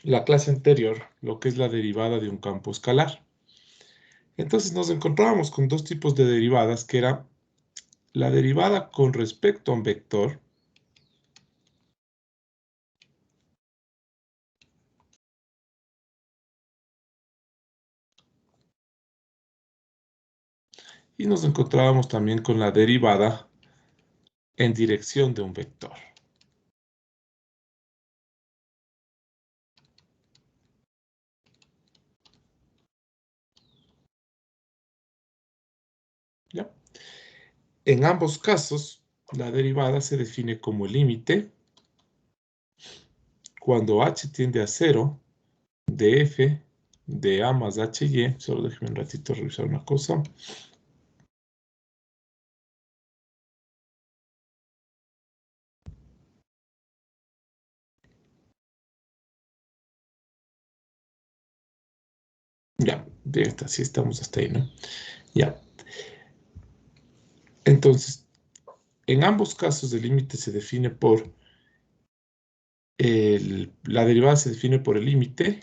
la clase anterior lo que es la derivada de un campo escalar. Entonces nos encontrábamos con dos tipos de derivadas, que era la derivada con respecto a un vector y nos encontrábamos también con la derivada en dirección de un vector. ¿Ya? En ambos casos, la derivada se define como el límite cuando h tiende a 0 de f de a más hy. Solo déjenme un ratito revisar una cosa. Ya, bien está, sí estamos hasta ahí, ¿no? Ya. Entonces, en ambos casos el límite se define por la derivada se define por el límite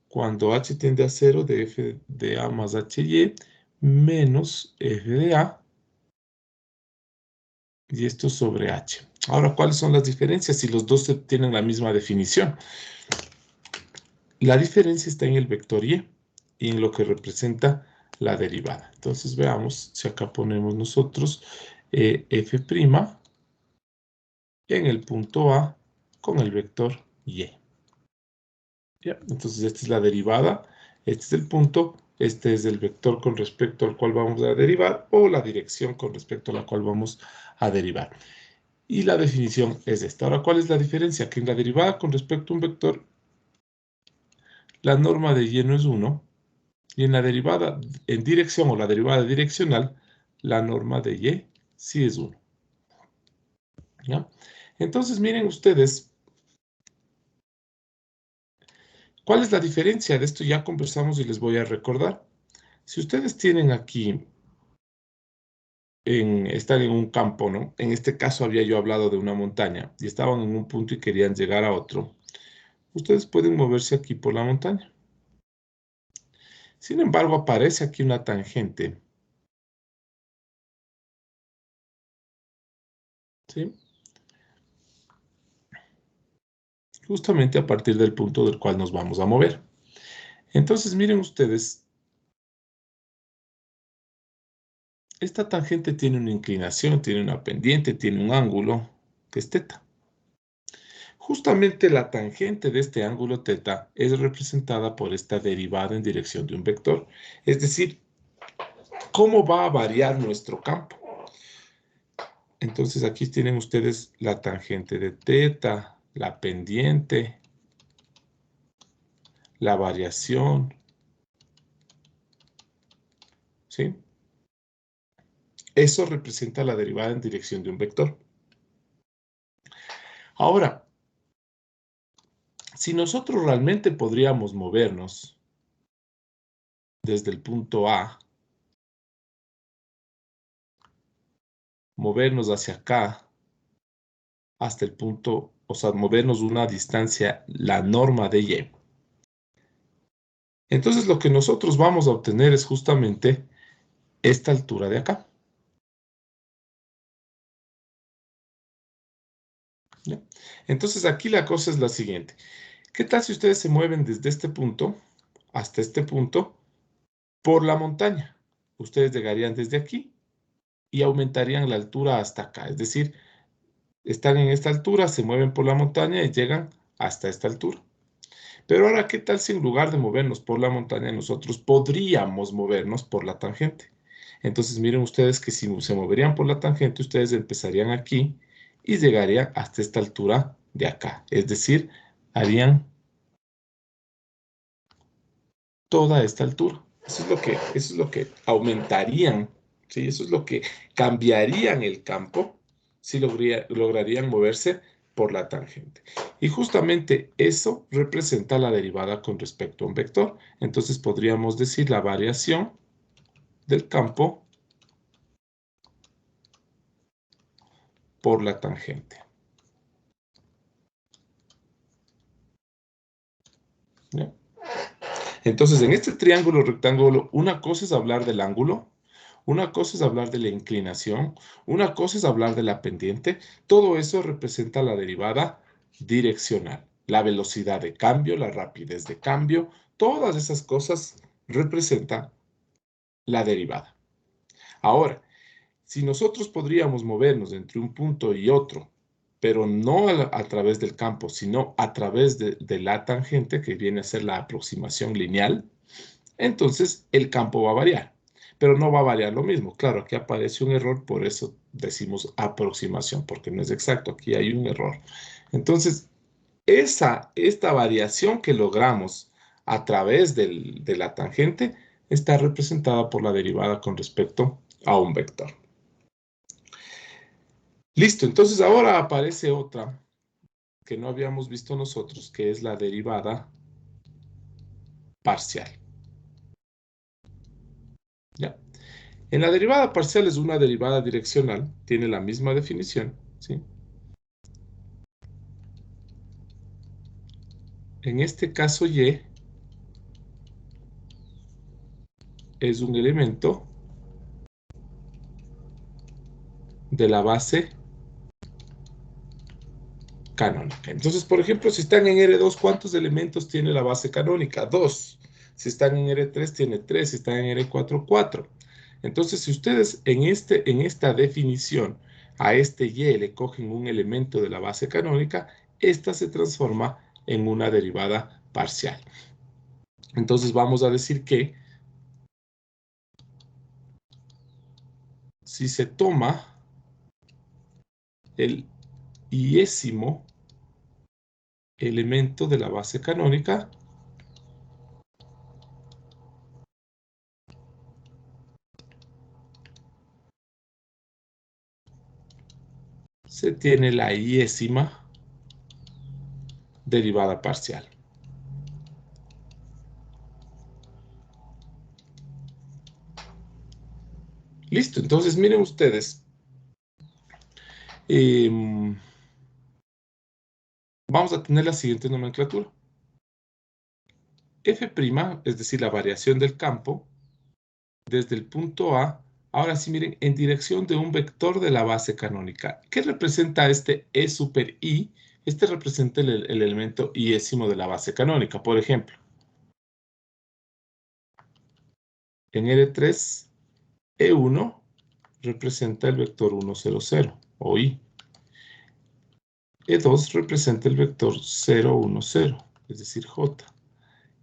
cuando h tiende a 0 de f de a más hy menos f de a, y esto sobre h. Ahora, ¿cuáles son las diferencias si los dos tienen la misma definición? La diferencia está en el vector y en lo que representa la derivada. Entonces veamos si acá ponemos nosotros f' en el punto A con el vector y. ¿Ya? Entonces esta es la derivada, este es el punto, este es el vector con respecto al cual vamos a derivar o la dirección con respecto a la cual vamos a derivar. Y la definición es esta. Ahora, ¿cuál es la diferencia? Que en la derivada con respecto a un vector, la norma de y no es 1, y en la derivada en dirección o la derivada direccional, la norma de y sí es 1. ¿Ya? Entonces, miren ustedes, ¿cuál es la diferencia? De esto ya conversamos y les voy a recordar. Si ustedes tienen aquí, están en un campo, ¿no? En este caso había yo hablado de una montaña y estaban en un punto y querían llegar a otro. Ustedes pueden moverse aquí por la montaña. Sin embargo, aparece aquí una tangente, ¿sí? Justamente a partir del punto del cual nos vamos a mover. Entonces, miren ustedes, esta tangente tiene una inclinación, tiene una pendiente, tiene un ángulo, que es teta. Justamente la tangente de este ángulo teta es representada por esta derivada en dirección de un vector. Es decir, ¿cómo va a variar nuestro campo? Entonces aquí tienen ustedes la tangente de teta, la pendiente, la variación, ¿sí? Eso representa la derivada en dirección de un vector. Ahora, si nosotros realmente podríamos movernos desde el punto A, movernos hacia acá, hasta el punto, o sea, movernos una distancia, la norma de y. Entonces lo que nosotros vamos a obtener es justamente esta altura de acá. ¿Ya? Entonces aquí la cosa es la siguiente. ¿Qué tal si ustedes se mueven desde este punto hasta este punto por la montaña? Ustedes llegarían desde aquí y aumentarían la altura hasta acá. Es decir, están en esta altura, se mueven por la montaña y llegan hasta esta altura. Pero ahora, ¿qué tal si en lugar de movernos por la montaña, nosotros podríamos movernos por la tangente? Entonces, miren ustedes que si se moverían por la tangente, ustedes empezarían aquí y llegarían hasta esta altura de acá. Es decir, harían toda esta altura. Eso es lo que aumentarían, ¿sí? Eso es lo que cambiarían el campo si lograrían moverse por la tangente. Y justamente eso representa la derivada con respecto a un vector. Entonces podríamos decir la variación del campo por la tangente. ¿Ya? Entonces, en este triángulo rectángulo, una cosa es hablar del ángulo, una cosa es hablar de la inclinación, una cosa es hablar de la pendiente. Todo eso representa la derivada direccional. La velocidad de cambio, la rapidez de cambio, todas esas cosas representan la derivada. Ahora, si nosotros podríamos movernos entre un punto y otro, pero no a través del campo, sino a través de la tangente, que viene a ser la aproximación lineal, entonces el campo va a variar, pero no va a variar lo mismo. Claro, aquí aparece un error, por eso decimos aproximación, porque no es exacto, aquí hay un error. Entonces, esta variación que logramos a través de la tangente está representada por la derivada con respecto a un vector. Listo, entonces ahora aparece otra que no habíamos visto nosotros, que es la derivada parcial. ¿Ya? En la derivada parcial es una derivada direccional, tiene la misma definición, ¿sí? En este caso y es un elemento de la base canónica. Entonces, por ejemplo, si están en R2, ¿cuántos elementos tiene la base canónica? 2. Si están en R3, tiene 3. Si están en R4, 4. Entonces, si ustedes en esta definición a este y le cogen un elemento de la base canónica, esta se transforma en una derivada parcial. Entonces, vamos a decir que si se toma el iésimo elemento de la base canónica, se tiene la iésima derivada parcial. Listo, entonces miren ustedes, vamos a tener la siguiente nomenclatura. F', es decir, la variación del campo, desde el punto A, ahora sí miren, en dirección de un vector de la base canónica. ¿Qué representa este E super I? Este representa el elemento iésimo de la base canónica. Por ejemplo, en R3, E1 representa el vector 1, 0, 0, o I. E2 representa el vector 0, 1, 0, es decir, J.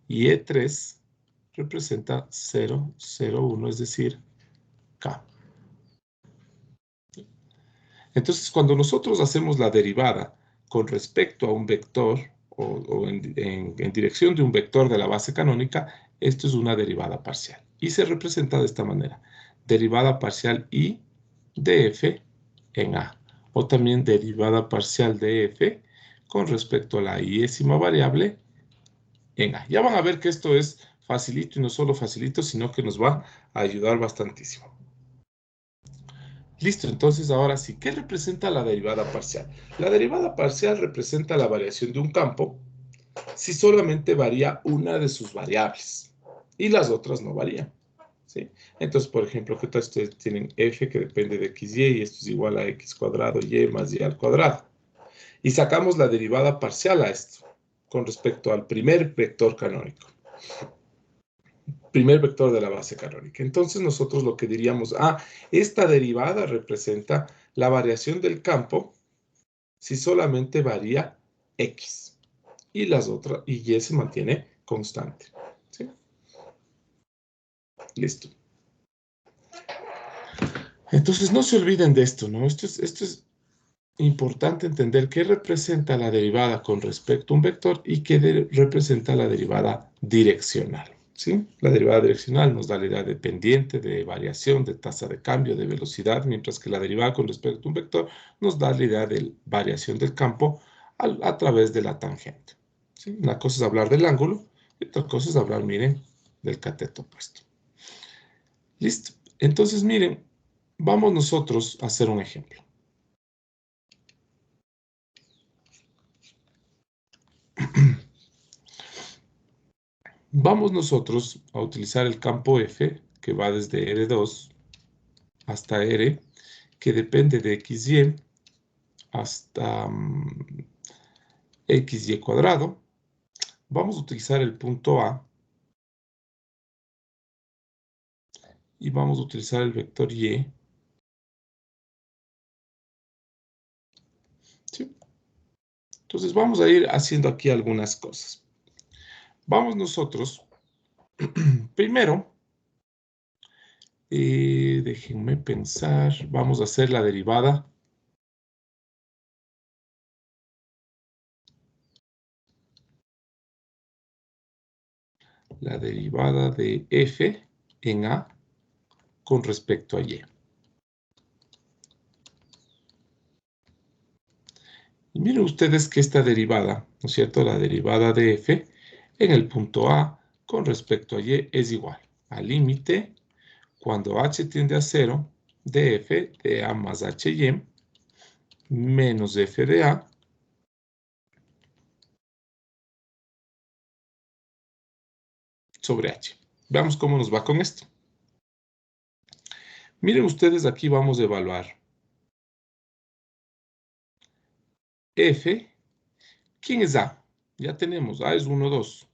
Y E3 representa 0, 0, 1, es decir, K. Entonces, cuando nosotros hacemos la derivada con respecto a un vector o en dirección de un vector de la base canónica, esto es una derivada parcial. Y se representa de esta manera. Derivada parcial I de F en A. O también derivada parcial de F con respecto a la iésima variable en A. Ya van a ver que esto es facilito y no solo facilito, sino que nos va a ayudar bastantísimo. Listo, entonces ahora sí, ¿qué representa la derivada parcial? La derivada parcial representa la variación de un campo si solamente varía una de sus variables y las otras no varían, ¿sí? Entonces, por ejemplo, ¿qué tal ustedes tienen f que depende de xy y esto es igual a x cuadrado y más y al cuadrado? Y sacamos la derivada parcial a esto con respecto al primer vector canónico. Primer vector de la base canónica. Entonces nosotros lo que diríamos, esta derivada representa la variación del campo si solamente varía x y las otras, y y se mantiene constante. ¿Sí? Listo. Entonces no se olviden de esto, ¿no? Esto es importante entender qué representa la derivada con respecto a un vector y qué representa la derivada direccional. ¿Sí? La derivada direccional nos da la idea de pendiente, de variación, de tasa de cambio, de velocidad, mientras que la derivada con respecto a un vector nos da la idea de variación del campo a través de la tangente. ¿Sí? Una cosa es hablar del ángulo y otra cosa es hablar, miren, del cateto opuesto. Listo. Entonces, miren, vamos nosotros a hacer un ejemplo. Vamos nosotros a utilizar el campo F, que va desde R2 hasta R, que depende de XY hasta XY cuadrado. Vamos a utilizar el punto A y vamos a utilizar el vector Y. ¿Sí? Entonces vamos a ir haciendo aquí algunas cosas. Vamos nosotros, primero, déjenme pensar, vamos a hacer la derivada. La derivada de F en A con respecto a Y. Y miren ustedes que esta derivada, ¿no es cierto? La derivada de F en el punto A con respecto a Y es igual al límite cuando H tiende a 0 de F de A más HY menos F de A sobre H. Veamos cómo nos va con esto. Miren ustedes, aquí vamos a evaluar F. ¿Quién es A? Ya tenemos, A es 1, 2.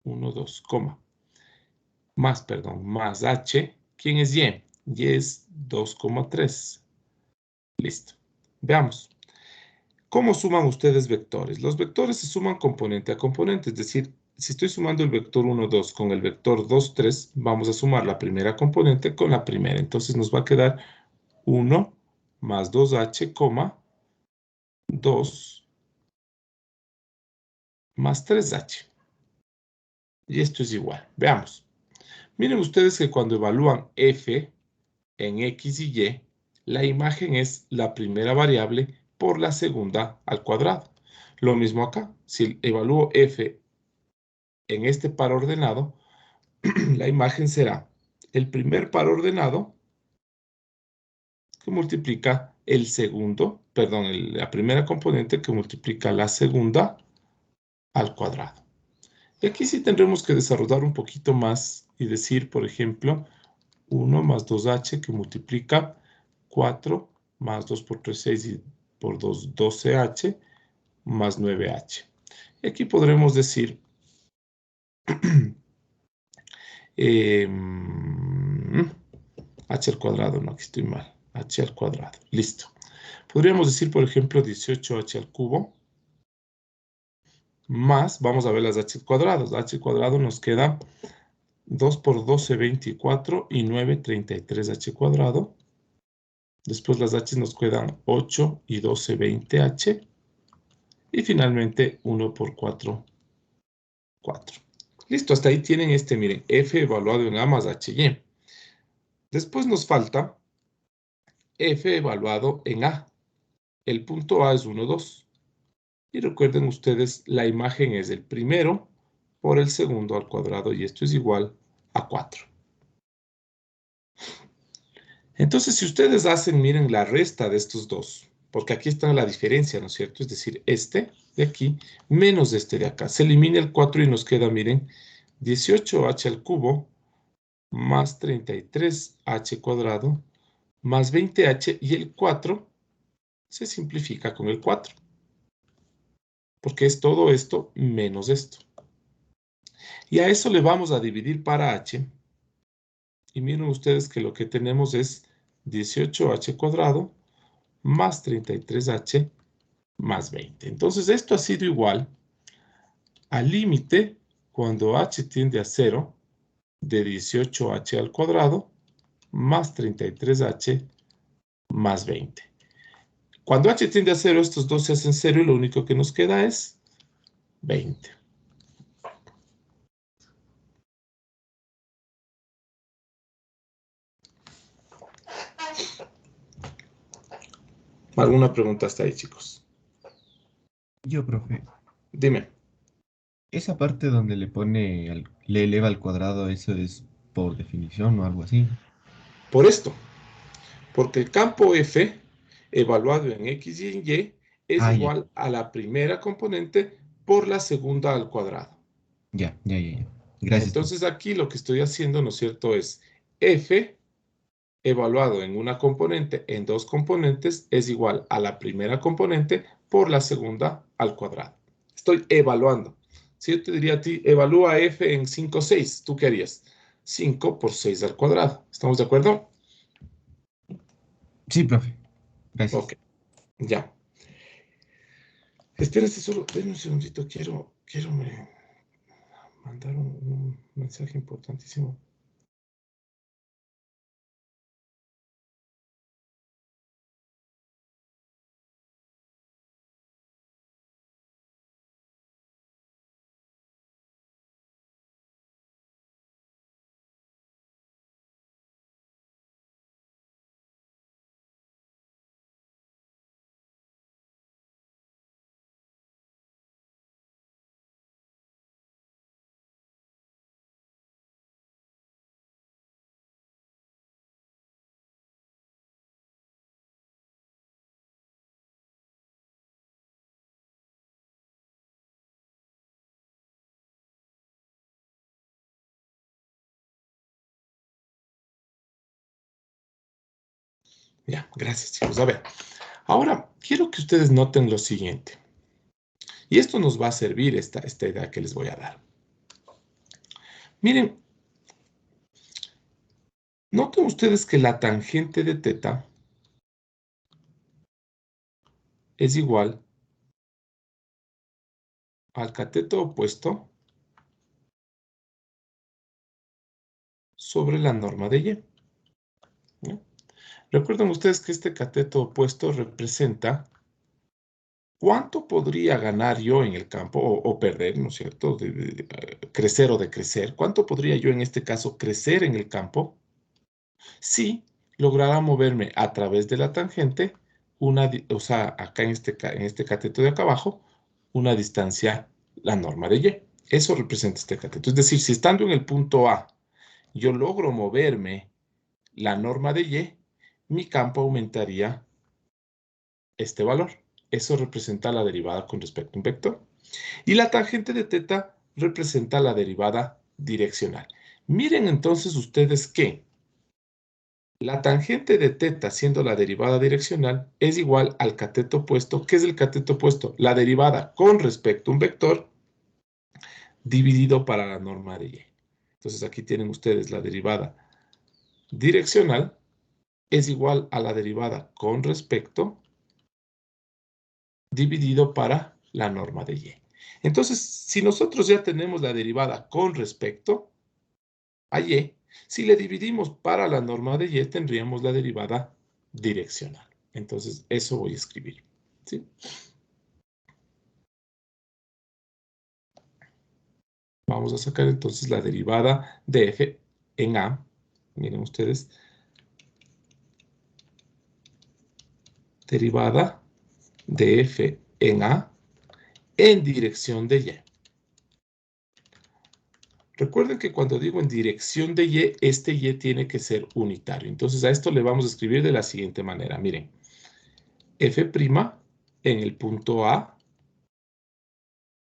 1, 2, coma. Más H. ¿Quién es Y? Y es 2,3. Listo. Veamos. ¿Cómo suman ustedes vectores? Los vectores se suman componente a componente, es decir, si estoy sumando el vector 1, 2 con el vector 2, 3, vamos a sumar la primera componente con la primera. Entonces nos va a quedar 1 más 2H, 2 más 3H. Y esto es igual. Veamos. Miren ustedes que cuando evalúan F en X y Y, la imagen es la primera variable por la segunda al cuadrado. Lo mismo acá. Si evalúo F en este par ordenado, la imagen será el primer par ordenado que multiplica el segundo, perdón, la primera componente que multiplica la segunda al cuadrado. Y aquí sí tendremos que desarrollar un poquito más y decir, por ejemplo, 1 más 2H que multiplica 4 más 2 por 3, 6 y por 2, 12H más 9H. Y aquí podremos decir H al cuadrado, no, aquí estoy mal. H al cuadrado, listo. Podríamos decir, por ejemplo, 18H al cubo más, vamos a ver las H cuadrados. H cuadrado nos queda 2 por 12, 24 y 9, 33H cuadrado. Después las H nos quedan 8 y 12, 20H. Y finalmente 1 por 4, 4. Listo, hasta ahí tienen miren, F evaluado en A más HY. Después nos falta F evaluado en A. El punto A es 1, 2. Y recuerden ustedes, la imagen es el primero por el segundo al cuadrado y esto es igual a 4. Entonces, si ustedes hacen, miren, la resta de estos dos, porque aquí está la diferencia, ¿no es cierto? Es decir, este de aquí menos este de acá. Se elimina el 4 y nos queda, miren, 18H al cubo más 33H cuadrado más 20H y el 4 se simplifica con el 4. Porque es todo esto menos esto. Y a eso le vamos a dividir para H. Y miren ustedes que lo que tenemos es 18H cuadrado más 33H más 20. Entonces esto ha sido igual al límite cuando H tiende a 0 de 18H al cuadrado más 33H más 20. Cuando H tiende a 0, estos dos se hacen 0 y lo único que nos queda es 20. ¿Alguna pregunta hasta ahí, chicos? Yo, profe, Dime. esa parte donde le eleva al cuadrado, ¿eso es por definición o algo así? Por esto, porque el campo F evaluado en X y en Y es Ah, ya. igual a la primera componente por la segunda al cuadrado. Ya, ya, ya, ya. Gracias, profe. Entonces aquí lo que estoy haciendo, ¿no es cierto?, es f evaluado en una componente, en dos componentes, es igual a la primera componente por la segunda al cuadrado. Estoy evaluando. Si yo te diría a ti, evalúa f en 5, 6, ¿tú qué harías? 5 por 6 al cuadrado. ¿Estamos de acuerdo? Sí, profe. Ok, Gracias. ya. Espérate solo, denme un segundito, quiero mandar un mensaje importantísimo. Ya, gracias, chicos. A ver, ahora quiero que ustedes noten lo siguiente. Y esto nos va a servir, esta idea que les voy a dar. Miren, noten ustedes que la tangente de teta es igual al cateto opuesto sobre la norma de y. ¿No? Recuerden ustedes que este cateto opuesto representa cuánto podría ganar yo en el campo o perder, ¿no es cierto? Crecer o decrecer. ¿Cuánto podría yo en este caso crecer en el campo si lograra moverme a través de la tangente, o sea, acá en este cateto de acá abajo, una distancia, la norma de y? Eso representa este cateto. Es decir, si estando en el punto A, yo logro moverme la norma de y, mi campo aumentaría este valor. Eso representa la derivada con respecto a un vector. Y la tangente de teta representa la derivada direccional. Miren entonces ustedes que la tangente de teta, siendo la derivada direccional, es igual al cateto opuesto. ¿Qué es el cateto opuesto? La derivada con respecto a un vector dividido para la norma de y. Entonces aquí tienen ustedes la derivada direccional es igual a la derivada con respecto dividido para la norma de y. Entonces, si nosotros ya tenemos la derivada con respecto a y, si le dividimos para la norma de y, tendríamos la derivada direccional. Entonces, eso voy a escribir. ¿Sí? Vamos a sacar entonces la derivada de f en a. Miren ustedes. Derivada de f en a en dirección de y. Recuerden que cuando digo en dirección de y, este y tiene que ser unitario. Entonces a esto le vamos a escribir de la siguiente manera. Miren, f' en el punto A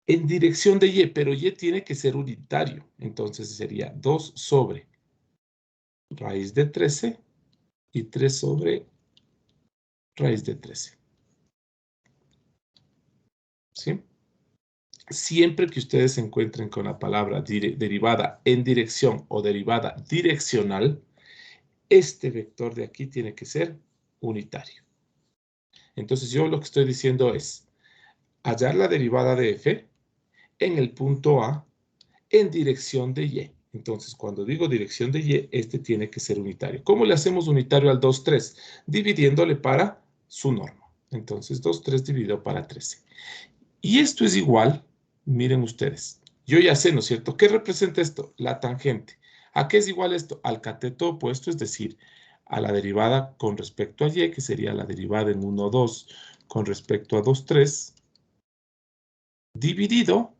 en dirección de y, pero y tiene que ser unitario. Entonces sería 2 sobre raíz de 13 y 3 sobre raíz de 13. ¿Sí? Siempre que ustedes se encuentren con la palabra derivada en dirección o derivada direccional, este vector de aquí tiene que ser unitario. Entonces yo lo que estoy diciendo es hallar la derivada de f en el punto A en dirección de y. Entonces, cuando digo dirección de y, este tiene que ser unitario. ¿Cómo le hacemos unitario al 2, 3? Dividiéndole para su norma. Entonces, 2, 3 dividido para 13. Y esto es igual, miren ustedes, yo ya sé, ¿no es cierto? ¿Qué representa esto? La tangente. ¿A qué es igual esto? Al cateto opuesto, es decir, a la derivada con respecto a y, que sería la derivada en 1, 2 con respecto a 2, 3, dividido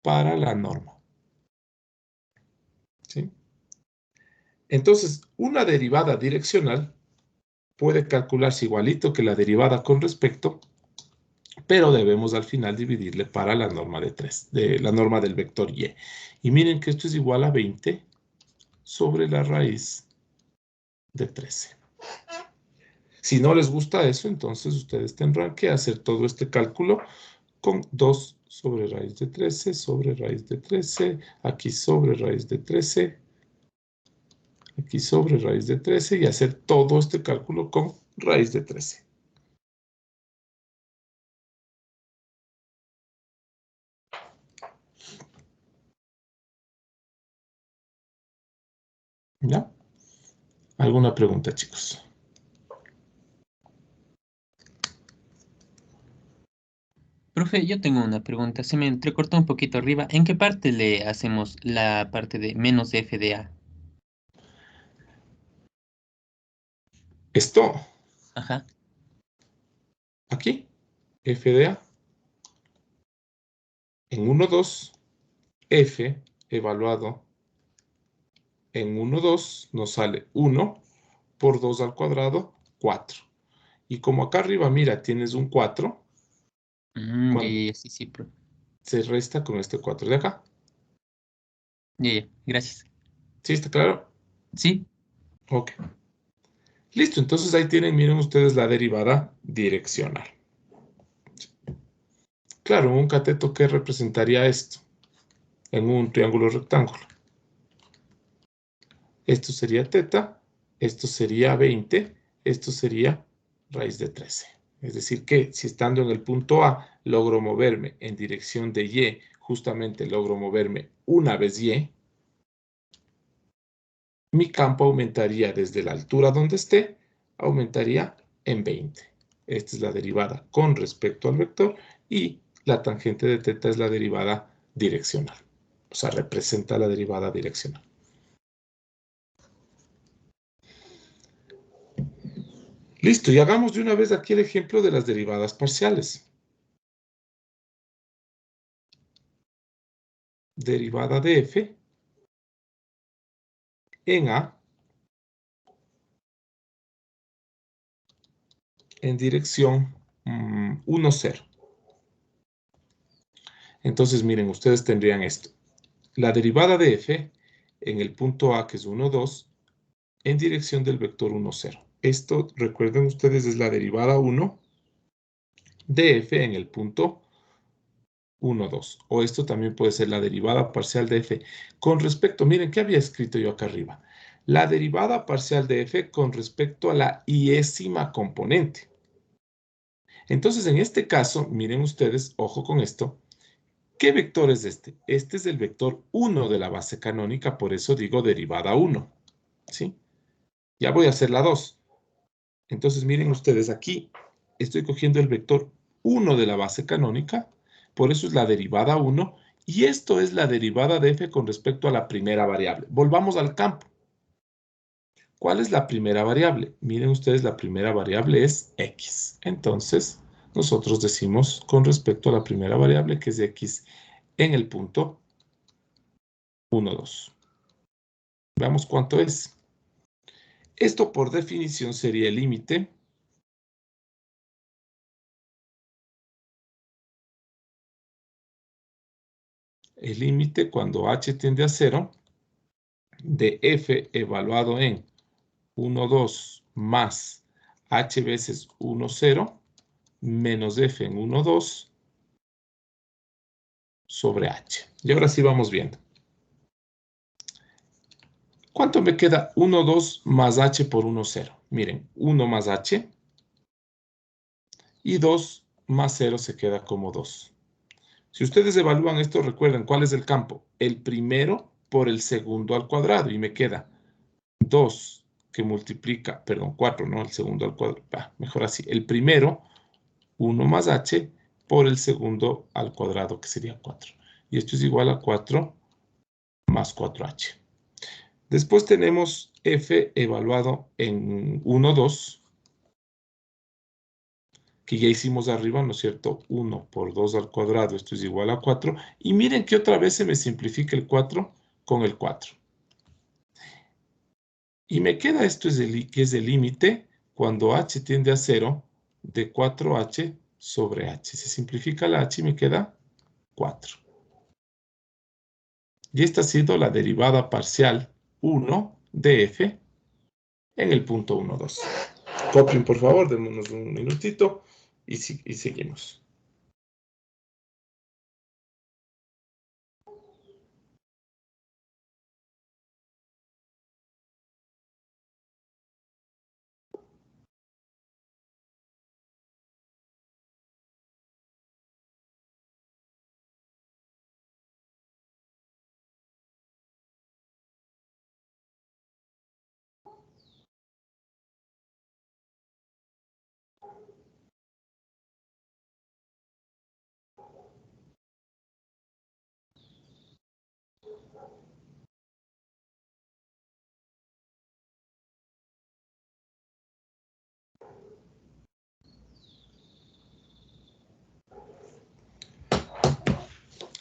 para la norma. ¿Sí? Entonces, una derivada direccional puede calcularse igualito que la derivada con respecto, pero debemos al final dividirle para la norma de 3, la norma del vector y. Y miren que esto es igual a 20 sobre la raíz de 13. Si no les gusta eso, entonces ustedes tendrán que hacer todo este cálculo con 2 sobre raíz de 13, sobre raíz de 13, aquí sobre raíz de 13, aquí sobre raíz de 13 y hacer todo este cálculo con raíz de 13. ¿Ya? ¿Alguna pregunta, chicos? Profe, yo tengo una pregunta. Se me entrecortó un poquito arriba. ¿En qué parte le hacemos la parte de menos f de a? Esto, Ajá. aquí, f de a, en 1, 2, f evaluado en 1, 2, nos sale 1 por 2 al cuadrado, 4. Y como acá arriba, mira, tienes un 4, cuando Sí, sí, profe. se resta con este 4 de acá. Gracias. ¿Sí está claro? Sí. Ok. Listo, entonces ahí tienen, miren ustedes la derivada direccional. Claro, un cateto, ¿qué representaría esto? En un triángulo rectángulo. Esto sería teta, esto sería 20, esto sería raíz de 13. Es decir que si estando en el punto A logro moverme en dirección de Y, justamente logro moverme una vez Y, mi campo aumentaría desde la altura donde esté, aumentaría en 20. Esta es la derivada con respecto al vector y la tangente de teta es la derivada direccional. O sea, representa la derivada direccional. Listo, y hagamos de una vez aquí el ejemplo de las derivadas parciales. Derivada de f en a en dirección 1, 0. Entonces, miren, ustedes tendrían esto. La derivada de f en el punto A, que es 1, 2, en dirección del vector 1, 0. Esto, recuerden ustedes, es la derivada 1 de f en el punto 1, 2. O esto también puede ser la derivada parcial de f con respecto, miren, ¿qué había escrito yo acá arriba? La derivada parcial de f con respecto a la iésima componente. Entonces, en este caso, miren ustedes, ojo con esto, ¿qué vector es este? Este es el vector 1 de la base canónica, por eso digo derivada 1, ¿sí? Ya voy a hacer la 2. Entonces, miren ustedes, aquí estoy cogiendo el vector 1 de la base canónica, por eso es la derivada 1, y esto es la derivada de f con respecto a la primera variable. Volvamos al campo. ¿Cuál es la primera variable? Miren ustedes, la primera variable es x. Entonces, nosotros decimos con respecto a la primera variable que es x en el punto 1, 2. Veamos cuánto es. Esto por definición sería el límite cuando h tiende a 0 de f evaluado en 1, 2 más h veces 1, 0 menos f en 1, 2 sobre h. Y ahora sí vamos viendo. ¿Cuánto me queda? 1, 2 más h por 1, 0. Miren, 1 más h y 2 más 0 se queda como 2. Si ustedes evalúan esto, recuerden cuál es el campo. El primero por el segundo al cuadrado y me queda 2 que multiplica, perdón, 4, no, el segundo al cuadrado. Mejor así. El primero, 1 más h por el segundo al cuadrado, que sería 4. Y esto es igual a 4 más 4h. Después tenemos f evaluado en 1, 2, que ya hicimos arriba, ¿no es cierto? 1 por 2 al cuadrado, esto es igual a 4. Y miren que otra vez se me simplifica el 4 con el 4. Y me queda esto, que es el límite cuando h tiende a 0 de 4h sobre h. Se simplifica la h y me queda 4. Y esta ha sido la derivada parcial 1 de f en el punto 1, 2. Copien, por favor, démonos un minutito y seguimos.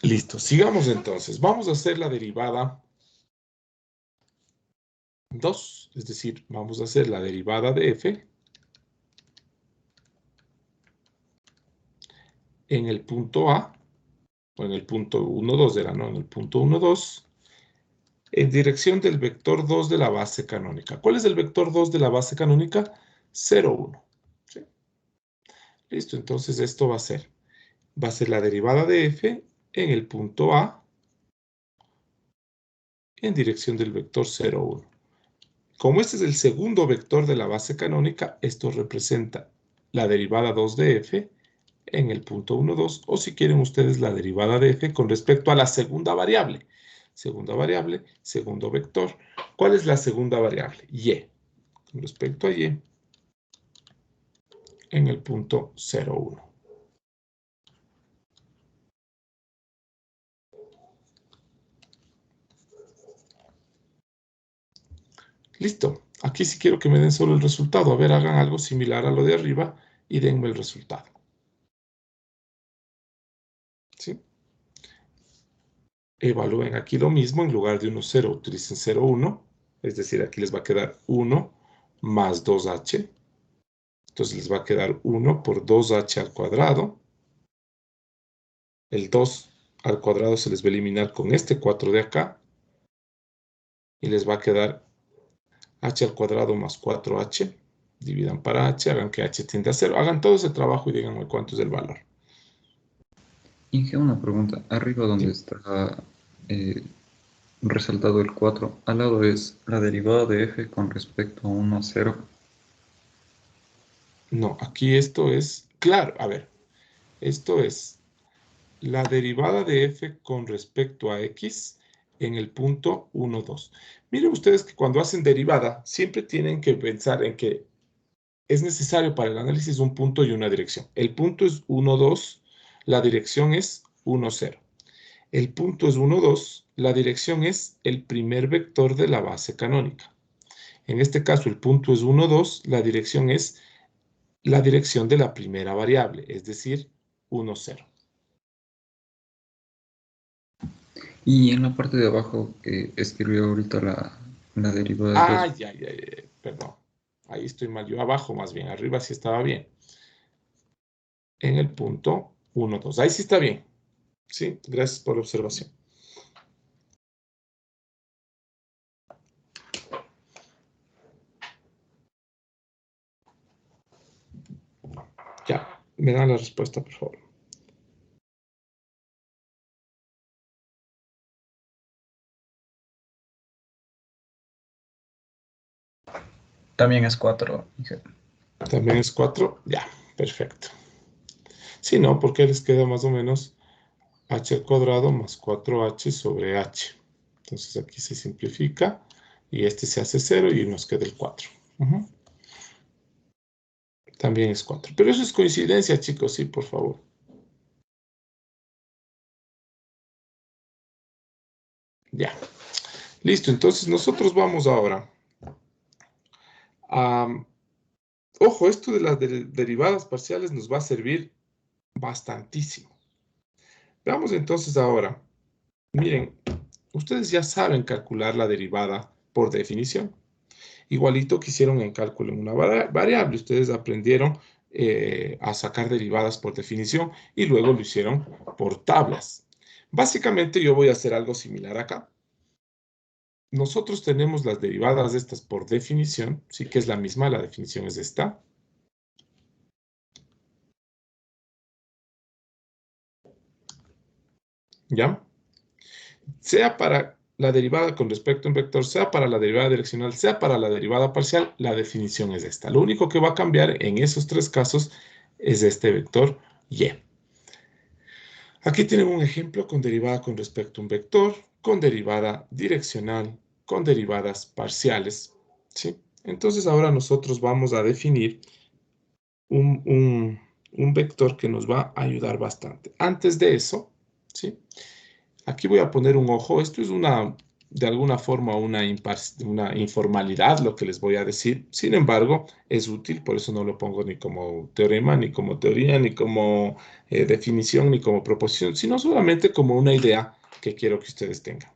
Listo, sigamos entonces. Vamos a hacer la derivada 2, es decir, vamos a hacer la derivada de f en el punto A, o en el punto 1, 2 era, ¿no? En el punto 1, 2, en dirección del vector 2 de la base canónica. ¿Cuál es el vector 2 de la base canónica? 0, 1. ¿Sí? Listo, entonces esto va a ser la derivada de f en el punto A en dirección del vector 0, 1. Como este es el segundo vector de la base canónica, esto representa la derivada 2 de f en el punto 1, 2, o si quieren ustedes la derivada de f con respecto a la segunda variable. Segunda variable, segundo vector. ¿Cuál es la segunda variable? Y. Con respecto a y en el punto 0, 1. Listo. Aquí sí quiero que me den solo el resultado. A ver, hagan algo similar a lo de arriba y denme el resultado. ¿Sí? Evalúen aquí lo mismo. En lugar de 1, 0, utilicen 0, 1. Es decir, aquí les va a quedar 1 más 2h. Entonces les va a quedar 1 por 2h al cuadrado. El 2 al cuadrado se les va a eliminar con este 4 de acá. Y les va a quedar h al cuadrado más 4h. Dividan para h, hagan que h tiende a 0. Hagan todo ese trabajo y díganme cuánto es el valor. Inge, una pregunta. Arriba donde ¿Sí? está resaltado el 4, al lado es la derivada de f con respecto a 1 a 0. No, aquí esto es, claro, a ver, esto es la derivada de f con respecto a x en el punto 1, 2. Miren ustedes que cuando hacen derivada, siempre tienen que pensar en que es necesario para el análisis un punto y una dirección. El punto es 1, 2, la dirección es 1, 0. El punto es 1, 2, la dirección es el primer vector de la base canónica. En este caso, el punto es 1, 2, la dirección es la dirección de la primera variable, es decir, 1, 0. Y en la parte de abajo que escribió ahorita la derivada de 2. Ay, perdón. Ahí estoy mal. Yo abajo más bien. Arriba sí estaba bien. En el punto 1, 2. Ahí sí está bien. Sí, gracias por la observación. Ya, me dan la respuesta, por favor. También es 4. También es 4. Ya, perfecto. Si no, porque les queda más o menos h al cuadrado más 4h sobre h. Entonces aquí se simplifica y este se hace 0 y nos queda el 4. También es 4. Pero eso es coincidencia, chicos, sí, por favor. Ya. Listo, entonces nosotros vamos ahora a... Ojo, esto de las derivadas parciales nos va a servir bastantísimo. Veamos entonces ahora. Miren, ustedes ya saben calcular la derivada por definición. Igualito que hicieron en cálculo en una variable. Ustedes aprendieron a sacar derivadas por definición y luego lo hicieron por tablas. Básicamente yo voy a hacer algo similar acá. Nosotros tenemos las derivadas de estas por definición, sí que es la misma, la definición es esta. ¿Ya? Sea para la derivada con respecto a un vector, sea para la derivada direccional, sea para la derivada parcial, la definición es esta. Lo único que va a cambiar en esos tres casos es este vector y. Aquí tienen un ejemplo con derivada con respecto a un vector, con derivada direccional, con derivadas parciales, ¿sí? Entonces ahora nosotros vamos a definir un vector que nos va a ayudar bastante. Antes de eso, ¿sí? Aquí voy a poner un ojo. Esto es de alguna forma una informalidad lo que les voy a decir. Sin embargo, es útil, por eso no lo pongo ni como teorema, ni como teoría, ni como definición, ni como proposición, sino solamente como una idea que quiero que ustedes tengan.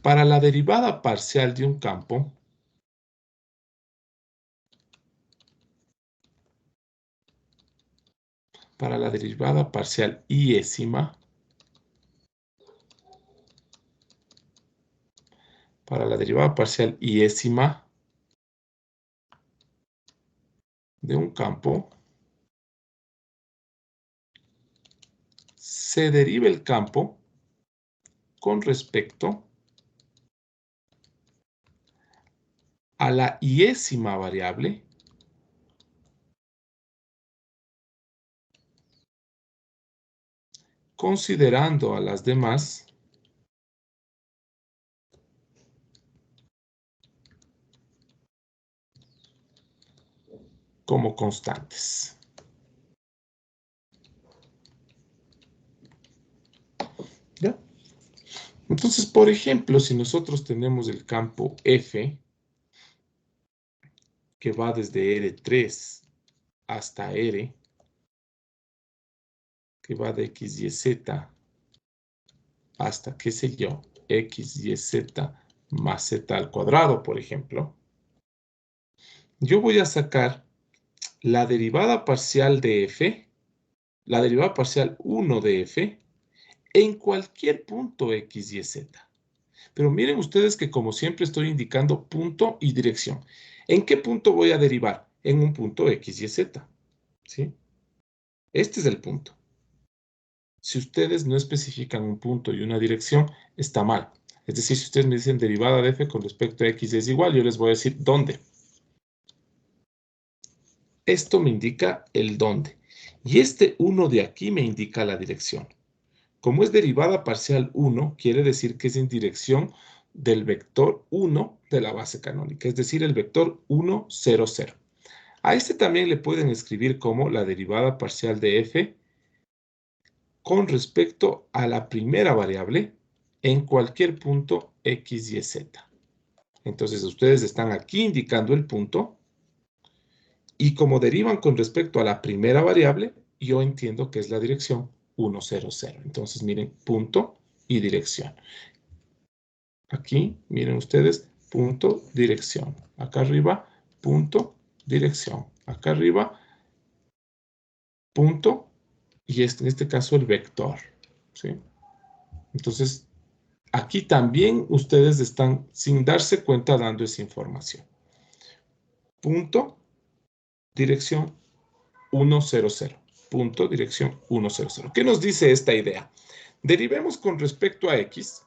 Para la derivada parcial de un campo, para la derivada parcial iésima, para la derivada parcial iésima de un campo, se deriva el campo con respecto a la iésima variable considerando a las demás como constantes. ¿Ya? Entonces, por ejemplo, si nosotros tenemos el campo F, que va desde R3 hasta R, que va de X, Y, Z, hasta, qué sé yo, X, Y, Z más Z al cuadrado, por ejemplo, yo voy a sacar la derivada parcial de F, la derivada parcial 1 de F, en cualquier punto X, Y, Z. Pero miren ustedes que como siempre estoy indicando punto y dirección. ¿En qué punto voy a derivar? En un punto X, Y, Z. ¿Sí? Este es el punto. Si ustedes no especifican un punto y una dirección, está mal. Es decir, si ustedes me dicen derivada de f con respecto a x es igual, yo les voy a decir dónde. Esto me indica el dónde. Y este 1 de aquí me indica la dirección. Como es derivada parcial 1, quiere decir que es en dirección del vector 1 de la base canónica, es decir, el vector 1, 0, 0. A este también le pueden escribir como la derivada parcial de f con respecto a la primera variable en cualquier punto x, y, z. Entonces, ustedes están aquí indicando el punto y como derivan con respecto a la primera variable, yo entiendo que es la dirección 1, 0, 0. Entonces, miren, punto y dirección. Aquí, miren ustedes, punto, dirección. Acá arriba, punto, dirección. Acá arriba, punto, y en este caso el vector. ¿Sí? Entonces, aquí también ustedes están, sin darse cuenta, dando esa información. Punto, dirección 100. Punto, dirección 100. ¿Qué nos dice esta idea? Derivemos con respecto a x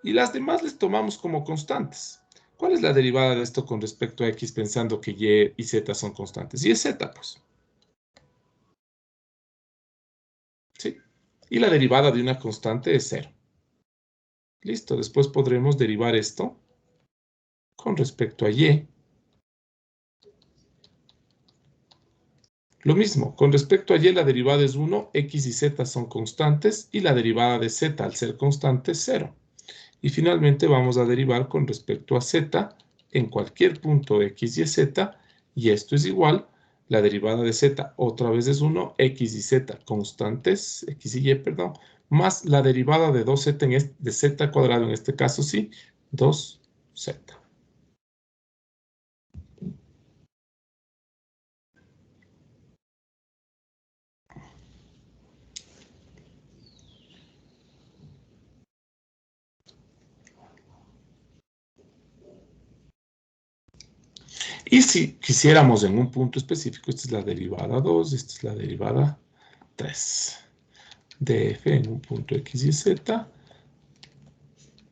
y las demás les tomamos como constantes. ¿Cuál es la derivada de esto con respecto a x pensando que y y z son constantes? Y es z, pues. ¿Sí? Y la derivada de una constante es 0. Listo, después podremos derivar esto con respecto a y. Lo mismo, con respecto a y la derivada es 1, x y z son constantes y la derivada de z al ser constante es 0. Y finalmente vamos a derivar con respecto a z en cualquier punto x y z y esto es igual, la derivada de z otra vez es 1, x y z constantes, x y perdón, más la derivada de 2z de z cuadrado en este caso sí, 2z. Y si quisiéramos en un punto específico, esta es la derivada 2, esta es la derivada 3. De f en un punto x y z,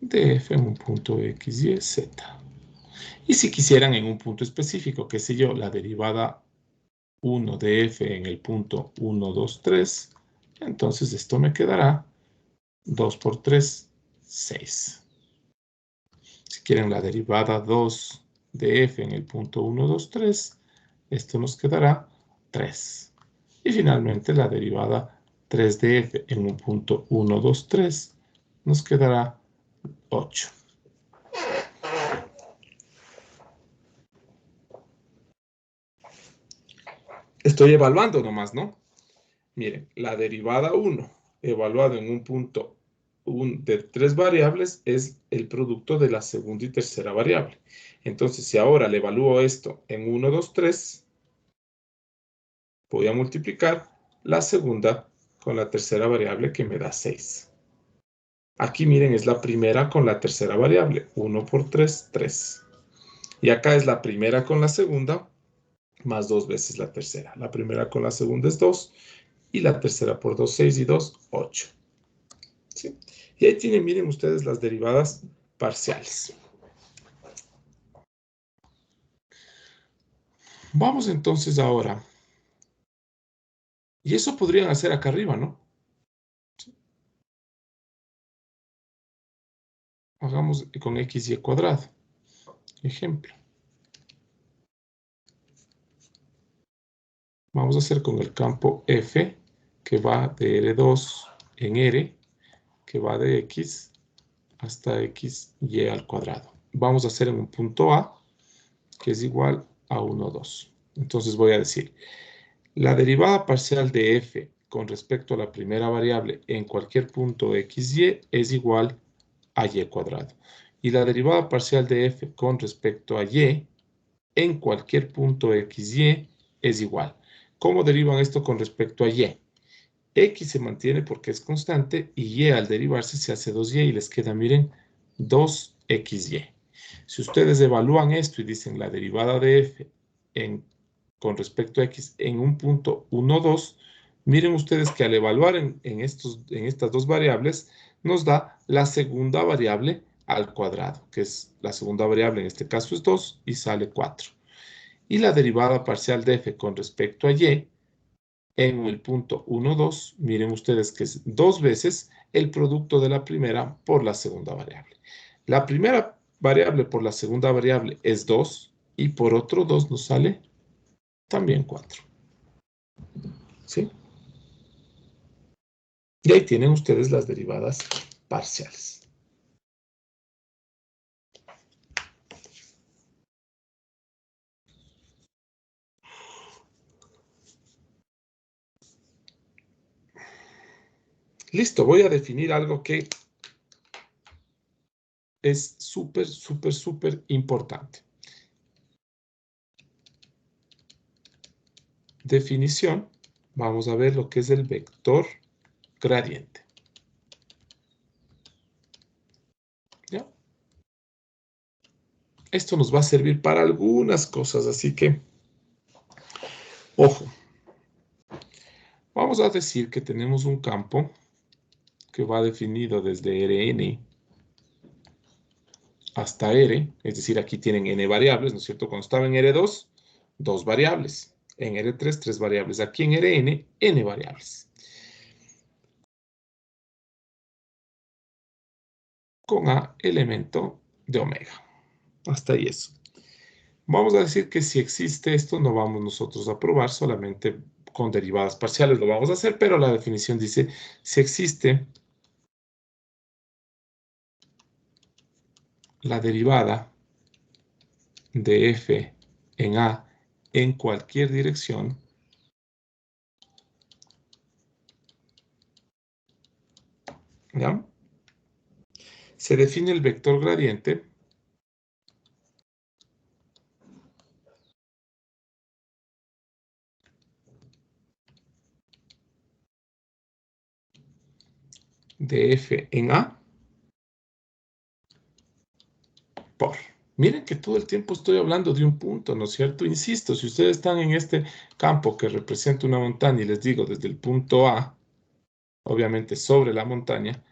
de f en un punto x y z. Y si quisieran en un punto específico, qué sé yo, la derivada 1 de f en el punto 1, 2, 3, entonces esto me quedará 2 por 3, 6. Si quieren la derivada 2 de f en el punto 1, 2, 3, esto nos quedará 3. Y finalmente la derivada 3 de f en un punto 1, 2, 3 nos quedará 8. Estoy evaluando nomás, ¿no? Miren, la derivada 1 evaluado en un punto de 3 variables es el producto de la segunda y tercera variable. Entonces, si ahora le evalúo esto en 1, 2, 3, voy a multiplicar la segunda con la tercera variable que me da 6. Aquí miren, es la primera con la tercera variable. 1 por 3, 3. Y acá es la primera con la segunda, más 2 veces la tercera. La primera con la segunda es 2. Y la tercera por 2, 6 y 2, 8. ¿Sí? Y ahí tienen, miren ustedes, las derivadas parciales. Vamos entonces ahora. Y eso podrían hacer acá arriba, ¿no? Hagamos con x y cuadrado. Ejemplo. Vamos a hacer con el campo f, que va de R2 en R, que va de x hasta x y al cuadrado. Vamos a hacer en un punto A, que es igual a 1, 2. Entonces voy a decir, la derivada parcial de f con respecto a la primera variable en cualquier punto x, y es igual a y cuadrado. Y la derivada parcial de f con respecto a y en cualquier punto x, y es igual. ¿Cómo derivan esto con respecto a y? X se mantiene porque es constante y y al derivarse se hace 2y y les queda, miren, 2xy. Si ustedes evalúan esto y dicen la derivada de f con respecto a x en un punto 1, 2, miren ustedes que al evaluar en estas dos variables nos da la segunda variable al cuadrado, que es la segunda variable en este caso es 2 y sale 4. Y la derivada parcial de f con respecto a y en el punto 1, 2, miren ustedes que es 2 veces el producto de la primera por la segunda variable. La primera variable por la segunda variable es 2 y por otro 2 nos sale también 4. ¿Sí? Y ahí tienen ustedes las derivadas parciales. Listo, voy a definir algo que es súper, súper, súper importante. Definición, vamos a ver lo que es el vector gradiente. ¿Ya? Esto nos va a servir para algunas cosas, así que, ojo. Vamos a decir que tenemos un campo que va definido desde Rn hasta R, es decir, aquí tienen n variables, ¿no es cierto? Cuando estaba en R2, 2 variables. En R3, 3 variables. Aquí en Rn, n variables. Con A elemento de omega. Hasta ahí eso. Vamos a decir que si existe esto, no vamos nosotros a probar, solamente con derivadas parciales lo vamos a hacer, pero la definición dice, si existe la derivada de f en A en cualquier dirección, ¿ya? Se define el vector gradiente de f en A por. Miren que todo el tiempo estoy hablando de un punto, ¿no es cierto? Insisto, si ustedes están en este campo que representa una montaña y les digo desde el punto A, obviamente sobre la montaña,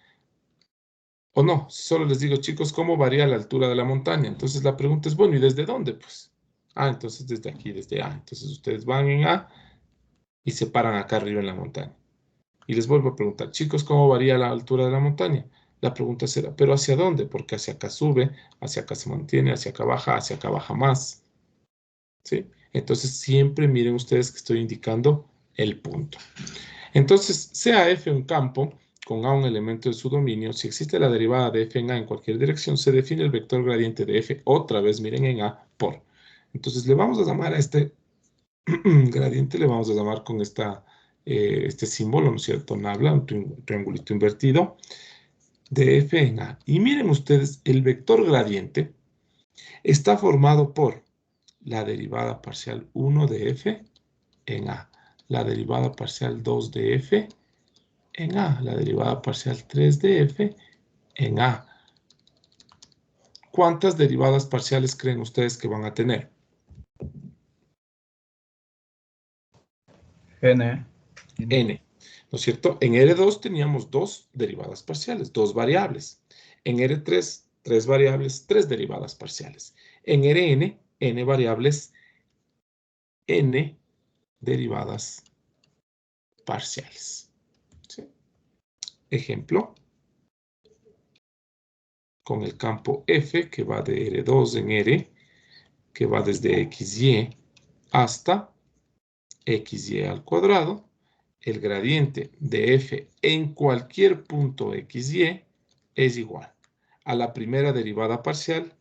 o no, solo les digo, chicos, ¿cómo varía la altura de la montaña? Entonces la pregunta es, bueno, ¿y desde dónde? Pues, entonces desde aquí, desde A. Entonces ustedes van en A y se paran acá arriba en la montaña. Y les vuelvo a preguntar, chicos, ¿cómo varía la altura de la montaña? La pregunta será, ¿pero hacia dónde? Porque hacia acá sube, hacia acá se mantiene, hacia acá baja más. ¿Sí? Entonces siempre miren ustedes que estoy indicando el punto. Entonces, sea F un campo con A un elemento de su dominio, si existe la derivada de F en A en cualquier dirección, se define el vector gradiente de F, otra vez miren en A, por. Entonces le vamos a llamar a este gradiente, le vamos a llamar con este símbolo, ¿no es cierto? Nabla, un triangulito invertido, de F en A. Y miren ustedes, el vector gradiente está formado por la derivada parcial 1 de F en A, la derivada parcial 2 de F en A, la derivada parcial 3 de F en A. ¿Cuántas derivadas parciales creen ustedes que van a tener? N. N, ¿no es cierto? En R2 teníamos dos derivadas parciales, dos variables. En R3, tres variables, tres derivadas parciales. En Rn, n variables, n derivadas parciales. ¿Sí? Ejemplo, con el campo F, que va de R2 en R, que va desde XY hasta XY al cuadrado, el gradiente de F en cualquier punto XY es igual a la primera derivada parcial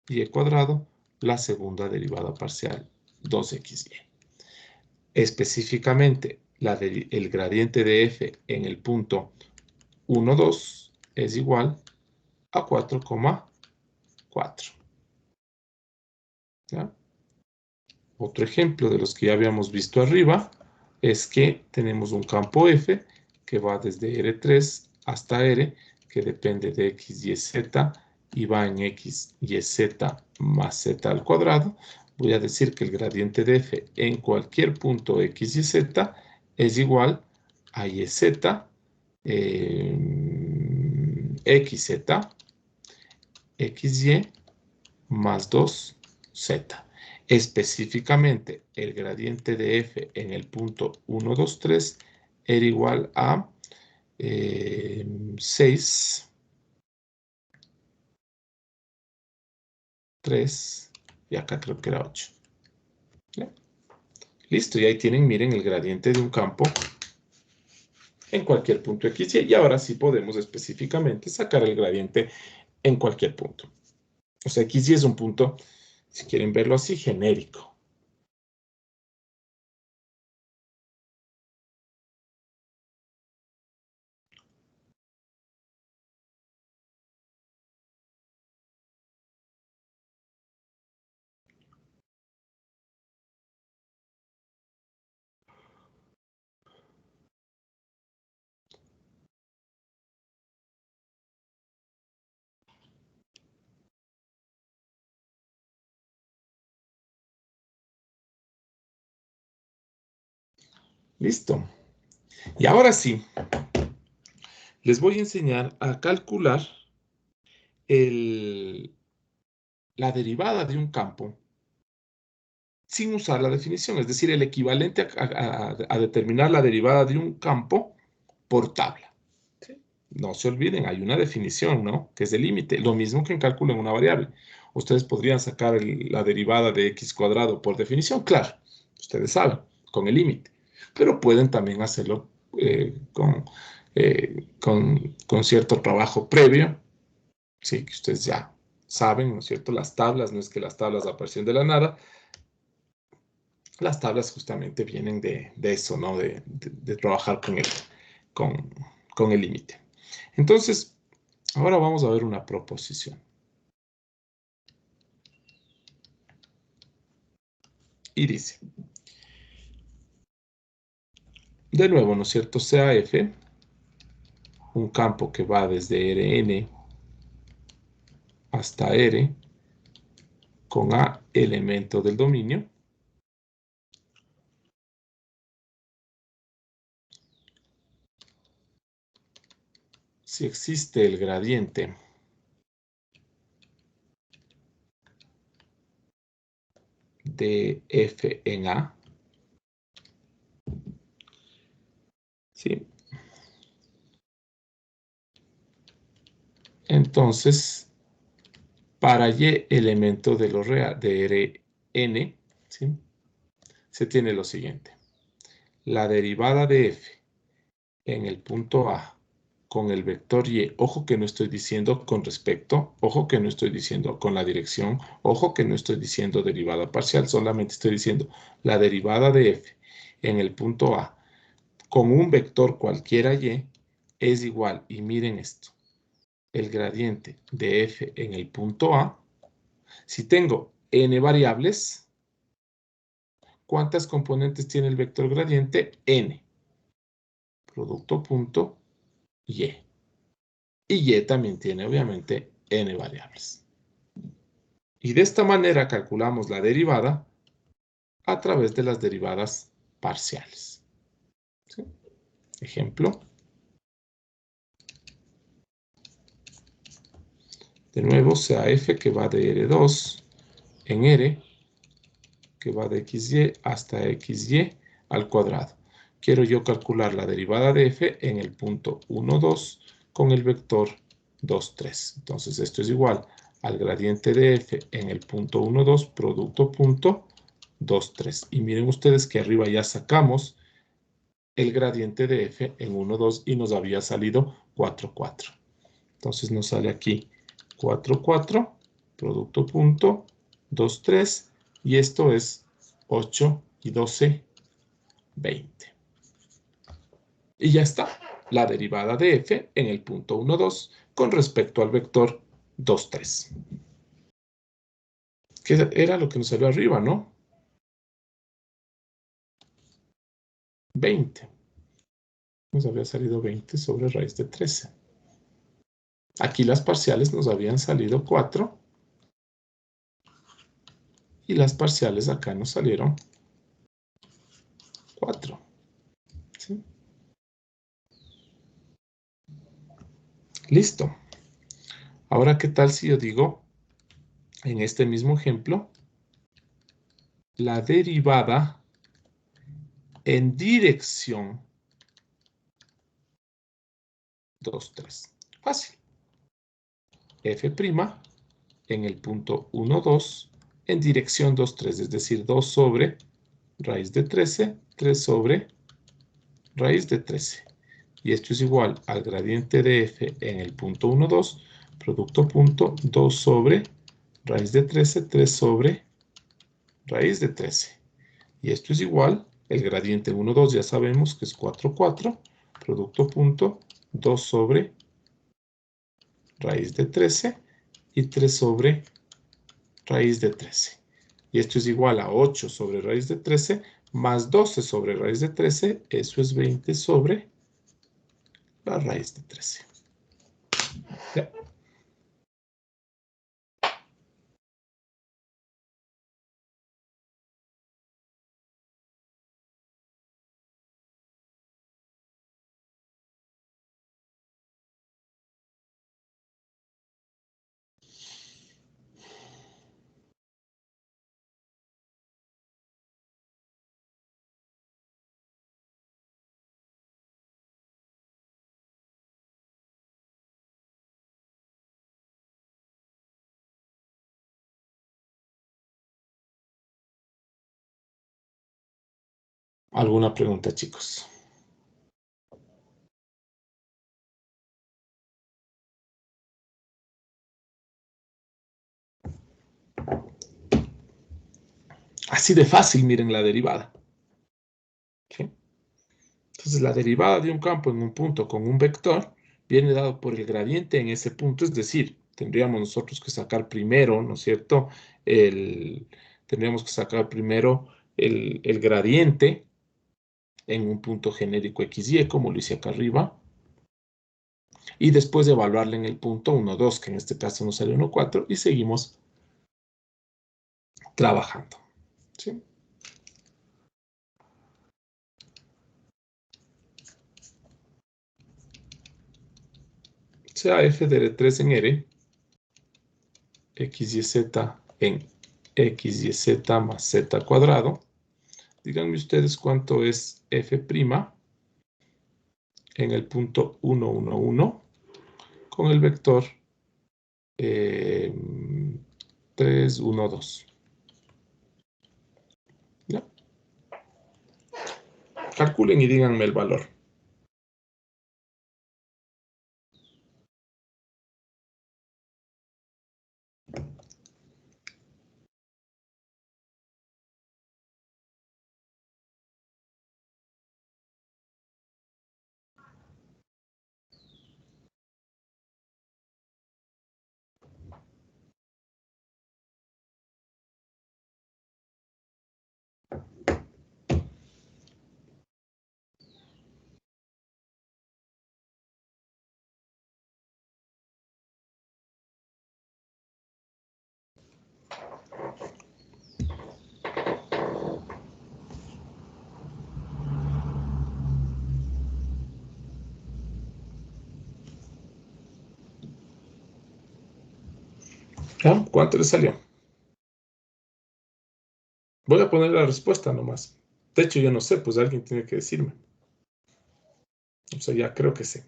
y cuadrado, la segunda derivada parcial 2XY. Específicamente, el gradiente de F en el punto 1, 2 es igual a 4,4. ¿Ya? Otro ejemplo de los que ya habíamos visto arriba es que tenemos un campo F que va desde R3 hasta R, que depende de X, Y, Z, y va en X, Y, Z más Z al cuadrado. Voy a decir que el gradiente de F en cualquier punto X, Y, Z es igual a YZ, XZ, XY más 2Z. Específicamente, el gradiente de F en el punto 1, 2, 3 era igual a 6, 3, y acá creo que era 8. ¿Ya? Listo, y ahí tienen, miren, el gradiente de un campo en cualquier punto XY. Y ahora sí podemos específicamente sacar el gradiente en cualquier punto. O sea, XY es un punto, si quieren verlo así, genérico. Listo. Y ahora sí, les voy a enseñar a calcular la derivada de un campo sin usar la definición, es decir, el equivalente a determinar la derivada de un campo por tabla. ¿Sí? No se olviden, hay una definición, ¿no? Que es el límite, lo mismo que en cálculo en una variable. Ustedes podrían sacar la derivada de x cuadrado por definición, claro, ustedes saben, con el límite, pero pueden también hacerlo con cierto trabajo previo, sí, que ustedes ya saben, ¿no es cierto? Las tablas, no es que las tablas aparecen de la nada, las tablas justamente vienen de eso, ¿no? De trabajar con el límite. Entonces, ahora vamos a ver una proposición. Y dice, de nuevo, ¿no es cierto? Sea F, un campo que va desde Rn hasta R, con A elemento del dominio. Si existe el gradiente de f en A, ¿sí? Entonces, para y elemento de Rn, ¿sí? Se tiene lo siguiente. La derivada de f en el punto A con el vector y, ojo que no estoy diciendo con respecto, ojo que no estoy diciendo con la dirección, ojo que no estoy diciendo derivada parcial, solamente estoy diciendo la derivada de f en el punto A con un vector cualquiera y es igual, y miren esto, el gradiente de f en el punto A. Si tengo n variables, ¿cuántas componentes tiene el vector gradiente? N. Producto punto y. Y y también tiene, obviamente, n variables. Y de esta manera calculamos la derivada a través de las derivadas parciales. ¿Sí? Ejemplo. De nuevo, sea f que va de R2 en R, que va de XY hasta XY al cuadrado. Quiero yo calcular la derivada de f en el punto 1, 2 con el vector 2, 3. Entonces esto es igual al gradiente de f en el punto 1, 2 producto punto 2, 3. Y miren ustedes que arriba ya sacamos el gradiente de f en 1, 2 y nos había salido 4, 4. Entonces nos sale aquí 4, 4, producto punto 2, 3 y esto es 8 y 12, 20. Y ya está, la derivada de f en el punto 1, 2 con respecto al vector 2, 3. Que era lo que nos salió arriba, ¿no? 20. Nos había salido 20 sobre raíz de 13. Aquí las parciales nos habían salido 4. Y las parciales acá nos salieron 4. ¿Sí? Listo. Ahora, ¿qué tal si yo digo, en este mismo ejemplo, la derivada en dirección 2, 3? Fácil. F' en el punto 1, 2 en dirección 2, 3, es decir, 2 sobre raíz de 13, 3 sobre raíz de 13. Y esto es igual al gradiente de f en el punto 1, 2, producto punto 2 sobre raíz de 13, 3 sobre raíz de 13. Y esto es igual, el gradiente 1, 2 ya sabemos que es 4, 4, producto punto 2 sobre raíz de 13 y 3 sobre raíz de 13. Y esto es igual a 8 sobre raíz de 13 más 12 sobre raíz de 13, eso es 20 sobre la raíz de 13. ¿Ya? ¿Alguna pregunta, chicos? Así de fácil, miren la derivada. ¿Sí? Entonces, la derivada de un campo en un punto con un vector viene dado por el gradiente en ese punto, es decir, tendríamos nosotros que sacar primero, ¿no es cierto? Tendríamos que sacar primero el gradiente en un punto genérico XY, como lo hice acá arriba, y después evaluarle en el punto 1, 2, que en este caso nos sale 1, 4, y seguimos trabajando. ¿Sí? Sea f de R3 en R, x y z en x y z más z cuadrado. Díganme ustedes cuánto es f' en el punto 1, 1, 1 con el vector 3, 1, 2. ¿Ya? Calculen y díganme el valor. ¿Ya? ¿Cuánto les salió? Voy a poner la respuesta nomás. De hecho, yo no sé, pues alguien tiene que decirme. O sea, ya creo que sé.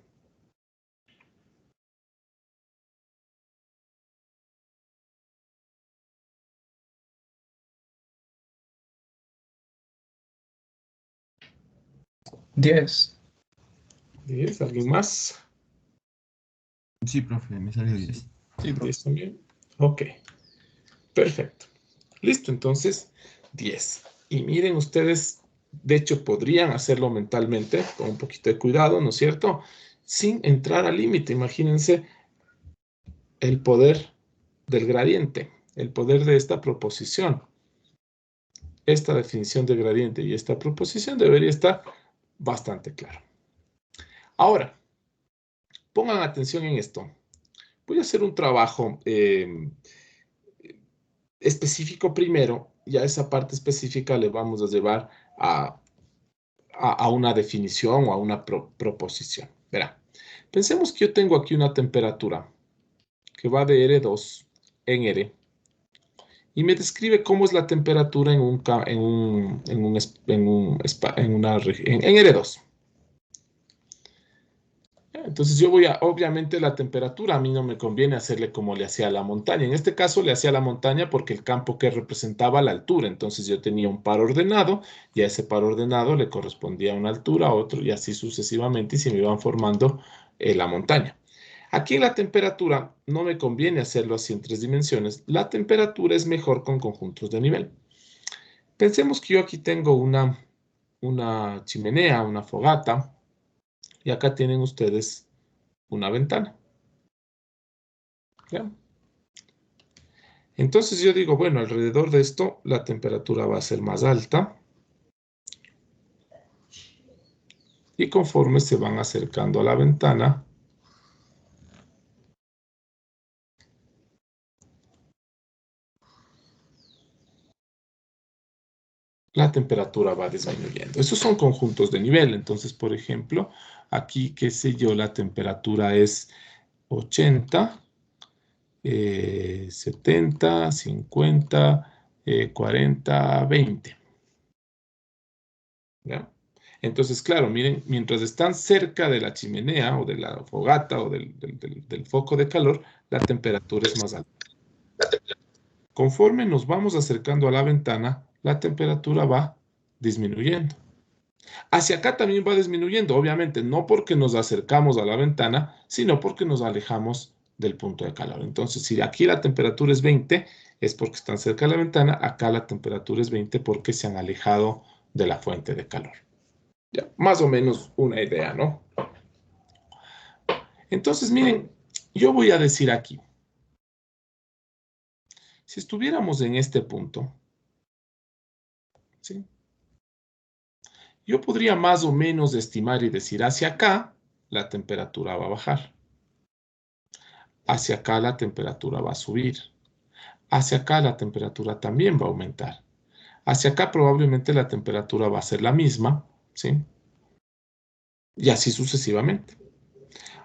$10. 10, ¿alguien más? Sí, profe, me salió 10. Sí, profe. 10 también. Ok, perfecto. Listo, entonces 10. Y miren ustedes, de hecho podrían hacerlo mentalmente, con un poquito de cuidado, ¿no es cierto? Sin entrar al límite. Imagínense el poder del gradiente, el poder de esta proposición. Esta definición de gradiente y esta proposición debería estar bastante claro. Ahora, pongan atención en esto. Voy a hacer un trabajo específico primero, y a esa parte específica le vamos a llevar a una definición o a una proposición. Verá, pensemos que yo tengo aquí una temperatura que va de R2 en R y me describe cómo es la temperatura en R2. Entonces yo obviamente la temperatura a mí no me conviene hacerle como le hacía a la montaña. En este caso le hacía a la montaña porque el campo que representaba la altura. Entonces yo tenía un par ordenado y a ese par ordenado le correspondía una altura, otro y así sucesivamente y se me iban formando la montaña. Aquí en la temperatura no me conviene hacerlo así en 3 dimensiones. La temperatura es mejor con conjuntos de nivel. Pensemos que yo aquí tengo una chimenea, una fogata. Y acá tienen ustedes una ventana. ¿Ya? Entonces yo digo, bueno, alrededor de esto la temperatura va a ser más alta. Y conforme se van acercando a la ventana, la temperatura va disminuyendo. Esos son conjuntos de nivel. Entonces, por ejemplo, aquí, qué sé yo, la temperatura es 80, 70, 50, 40, 20. ¿Ya? Entonces, claro, miren, mientras están cerca de la chimenea o de la fogata o del foco de calor, la temperatura es más alta. Conforme nos vamos acercando a la ventana, la temperatura va disminuyendo. Hacia acá también va disminuyendo, obviamente, no porque nos acercamos a la ventana, sino porque nos alejamos del punto de calor. Entonces, si aquí la temperatura es 20, es porque están cerca de la ventana, acá la temperatura es 20 porque se han alejado de la fuente de calor. Ya, más o menos una idea, ¿no? Entonces, miren, yo voy a decir aquí, si estuviéramos en este punto, ¿sí? Yo podría más o menos estimar y decir, hacia acá la temperatura va a bajar. Hacia acá la temperatura va a subir. hacia acá la temperatura también va a aumentar. Hacia acá probablemente la temperatura va a ser la misma, ¿sí? Y así sucesivamente.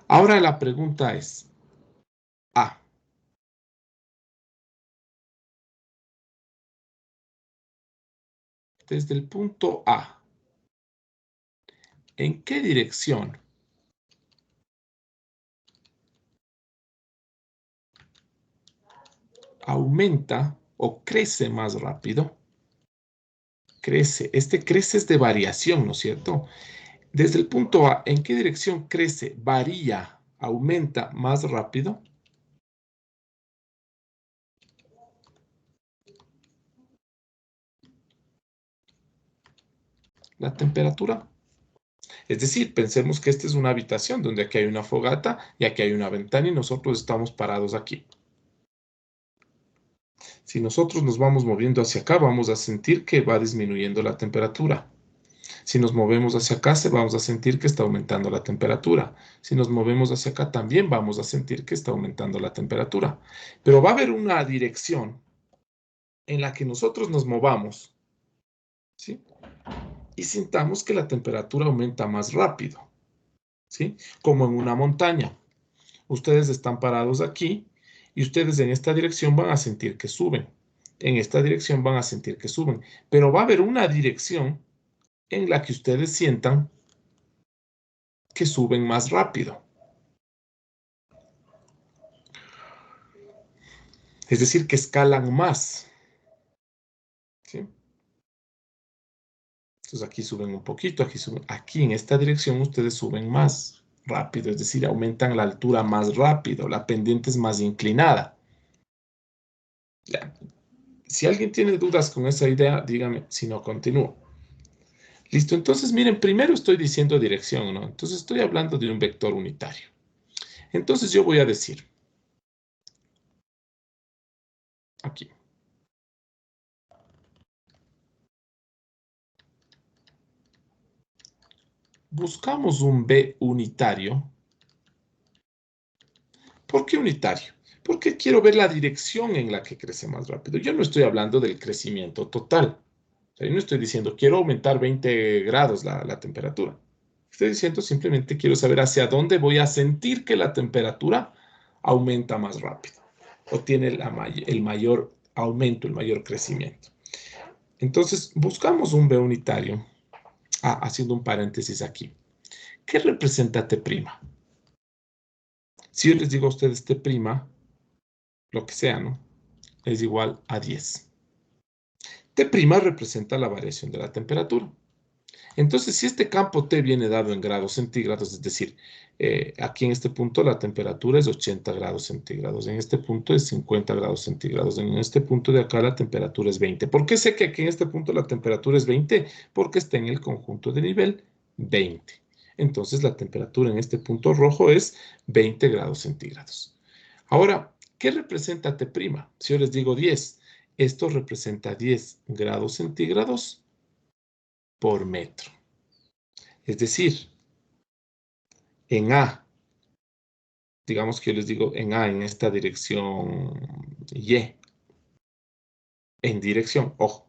Ahora la pregunta es, A. Desde el punto A, ¿en qué dirección aumenta o crece más rápido? Crece. Este crece es de variación, ¿no es cierto? Desde el punto A, ¿en qué dirección crece, varía, aumenta más rápido? La temperatura. Es decir, pensemos que esta es una habitación donde aquí hay una fogata y aquí hay una ventana y nosotros estamos parados aquí. Si nosotros nos vamos moviendo hacia acá, vamos a sentir que va disminuyendo la temperatura. Si nos movemos hacia acá, vamos a sentir que está aumentando la temperatura. Si nos movemos hacia acá, también vamos a sentir que está aumentando la temperatura. Pero va a haber una dirección en la que nosotros nos movamos, ¿sí? Y sintamos que la temperatura aumenta más rápido, ¿sí? Como en una montaña. Ustedes están parados aquí y ustedes en esta dirección van a sentir que suben. En esta dirección van a sentir que suben. Pero va a haber una dirección en la que ustedes sientan que suben más rápido. Es decir, que escalan más, ¿sí? Entonces aquí suben un poquito, aquí suben. Aquí en esta dirección ustedes suben más rápido, es decir, aumentan la altura más rápido, la pendiente es más inclinada. Ya. Si alguien tiene dudas con esa idea, dígame, si no continúo. Listo, entonces miren, primero estoy diciendo dirección, ¿no? Entonces estoy hablando de un vector unitario. Entonces yo voy a decir, aquí, buscamos un B unitario. ¿Por qué unitario? Porque quiero ver la dirección en la que crece más rápido. Yo no estoy hablando del crecimiento total. O sea, yo no estoy diciendo, quiero aumentar 20 grados la temperatura. Estoy diciendo simplemente quiero saber hacia dónde voy a sentir que la temperatura aumenta más rápido o tiene el mayor aumento, el mayor crecimiento. Entonces, buscamos un B unitario. Haciendo un paréntesis aquí. ¿Qué representa T'? Si yo les digo a ustedes T', lo que sea, ¿no? Es igual a 10. T' representa la variación de la temperatura. Entonces, si este campo T viene dado en grados centígrados, es decir, aquí en este punto la temperatura es 80 grados centígrados, en este punto es 50 grados centígrados, en este punto de acá la temperatura es 20. ¿Por qué sé que aquí en este punto la temperatura es 20? Porque está en el conjunto de nivel 20. Entonces, la temperatura en este punto rojo es 20 grados centígrados. Ahora, ¿qué representa T'? Si yo les digo 10, esto representa 10 grados centígrados por metro. Es decir, en A, digamos que yo les digo en A, en esta dirección Y, en dirección, ojo,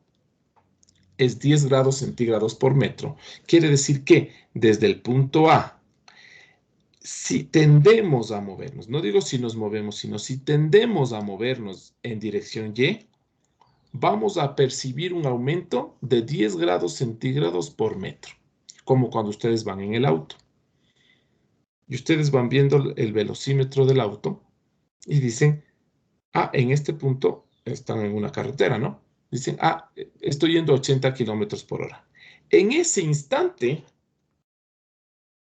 es 10 grados centígrados por metro. Quiere decir que desde el punto A, si tendemos a movernos, no digo si nos movemos, sino si tendemos a movernos en dirección Y, vamos a percibir un aumento de 10 grados centígrados por metro, como cuando ustedes van en el auto. Y ustedes van viendo el velocímetro del auto y dicen, en este punto están en una carretera, ¿no? Dicen, estoy yendo a 80 kilómetros por hora. En ese instante,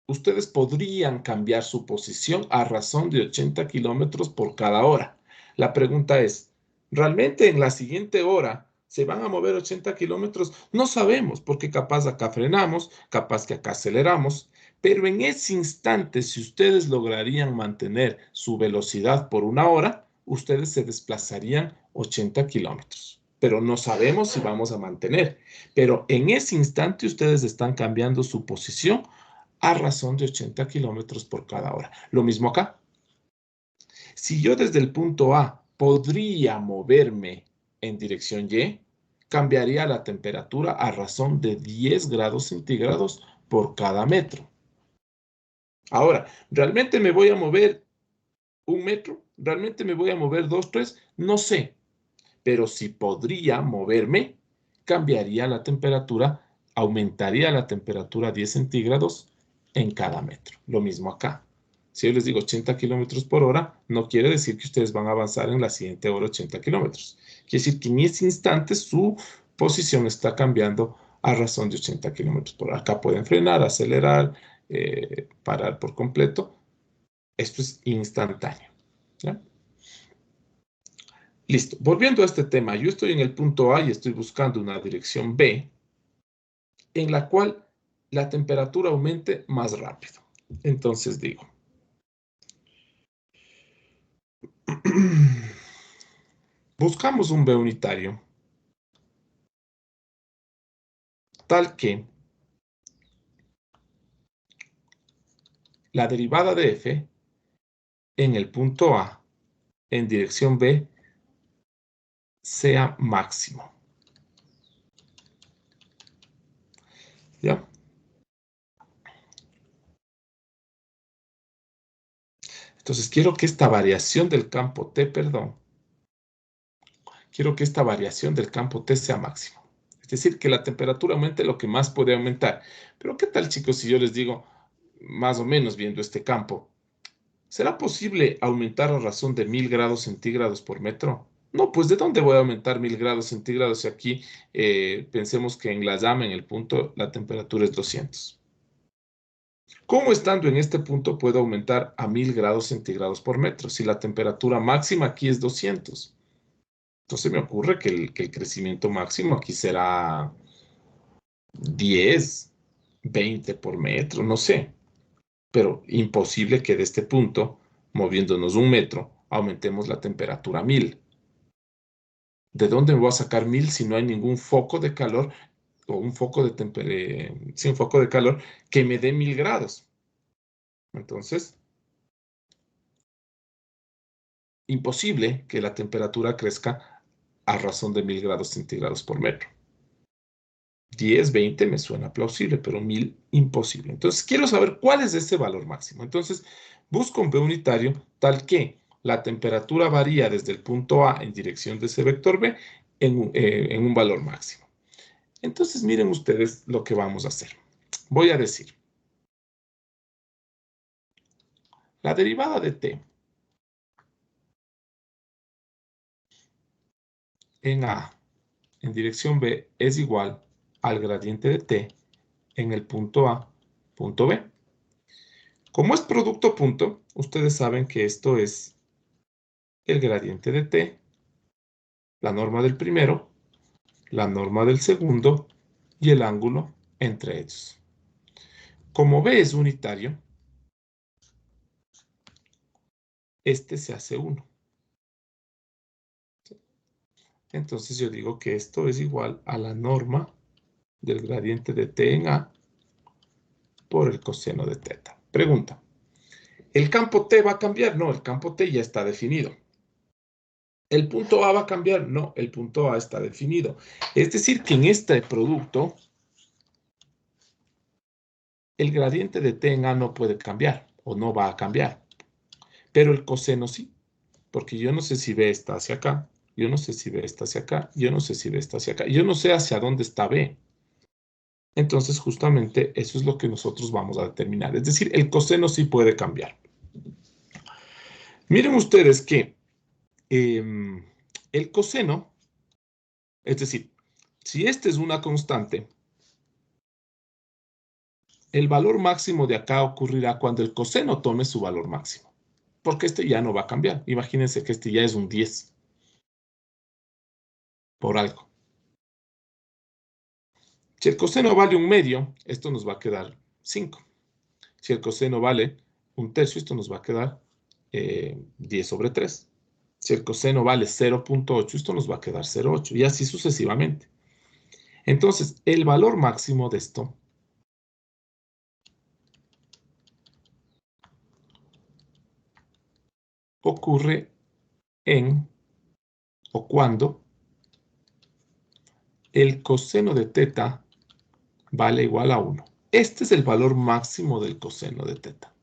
ustedes podrían cambiar su posición a razón de 80 kilómetros por cada hora. La pregunta es, ¿realmente en la siguiente hora se van a mover 80 kilómetros? No sabemos, porque capaz acá frenamos, capaz que acá aceleramos, pero en ese instante, si ustedes lograrían mantener su velocidad por una hora, ustedes se desplazarían 80 kilómetros. Pero no sabemos si vamos a mantener. Pero en ese instante ustedes están cambiando su posición a razón de 80 kilómetros por cada hora. Lo mismo acá. Si yo desde el punto A podría moverme en dirección Y, cambiaría la temperatura a razón de 10 grados centígrados por cada metro. Ahora, ¿realmente me voy a mover 1 metro? ¿Realmente me voy a mover 2, 3? No sé. Pero si podría moverme, cambiaría la temperatura, aumentaría la temperatura a 10 centígrados en cada metro. Lo mismo acá. Si yo les digo 80 kilómetros por hora, no quiere decir que ustedes van a avanzar en la siguiente hora 80 kilómetros. Quiere decir que en ese instante su posición está cambiando a razón de 80 kilómetros por hora. Acá pueden frenar, acelerar, parar por completo. Esto es instantáneo. ¿Ya? Listo. Volviendo a este tema, yo estoy en el punto A y estoy buscando una dirección B en la cual la temperatura aumente más rápido. Entonces digo, buscamos un B unitario tal que la derivada de f en el punto A en dirección B sea máximo. ¿Ya? Entonces quiero que esta variación del campo T, quiero que esta variación del campo T sea máximo. Es decir, que la temperatura aumente lo que más puede aumentar. Pero ¿qué tal, chicos, si yo les digo, más o menos viendo este campo, ¿será posible aumentar a razón de 1000 grados centígrados por metro? No, pues ¿de dónde voy a aumentar 1000 grados centígrados si aquí pensemos que en la llama, en el punto, la temperatura es 200? ¿Cómo estando en este punto puedo aumentar a 1000 grados centígrados por metro si la temperatura máxima aquí es 200? Entonces me ocurre que el crecimiento máximo aquí será 10, 20 por metro, no sé. Pero imposible que de este punto, moviéndonos 1 metro, aumentemos la temperatura a 1000. ¿De dónde me voy a sacar 1000 si no hay ningún foco de calor o un foco un foco de calor que me dé 1000 grados? Entonces, imposible que la temperatura crezca a razón de 1000 grados centígrados por metro. 10, 20 me suena plausible, pero 1000 imposible. Entonces, quiero saber cuál es ese valor máximo. Entonces, busco un B unitario tal que la temperatura varía desde el punto A en dirección de ese vector B en un valor máximo. Entonces, miren ustedes lo que vamos a hacer. Voy a decir, la derivada de T en A en dirección B es igual al gradiente de T en el punto A, punto B. Como es producto punto, ustedes saben que esto es el gradiente de T, la norma del primero, la norma del segundo y el ángulo entre ellos. Como B es unitario, este se hace 1. Entonces yo digo que esto es igual a la norma del gradiente de T en A por el coseno de teta. Pregunta, ¿el campo T va a cambiar? No, el campo T ya está definido. ¿El punto A va a cambiar? No, el punto A está definido. Es decir, que en este producto, el gradiente de T en A no puede cambiar o no va a cambiar. Pero el coseno sí, porque yo no sé si B está hacia acá, yo no sé si B está hacia acá, yo no sé si B está hacia acá, yo no sé hacia dónde está B. Entonces, justamente eso es lo que nosotros vamos a determinar. Es decir, el coseno sí puede cambiar. Miren ustedes que el coseno, es decir, si este es una constante, el valor máximo de acá ocurrirá cuando el coseno tome su valor máximo, porque este ya no va a cambiar. Imagínense que este ya es un 10 por algo. Si el coseno vale 1/2, esto nos va a quedar 5. Si el coseno vale 1/3, esto nos va a quedar 10/3. Si el coseno vale 0.8, esto nos va a quedar 0.8 y así sucesivamente. Entonces, el valor máximo de esto ocurre en o cuando el coseno de teta vale igual a 1. Este es el valor máximo del coseno de teta,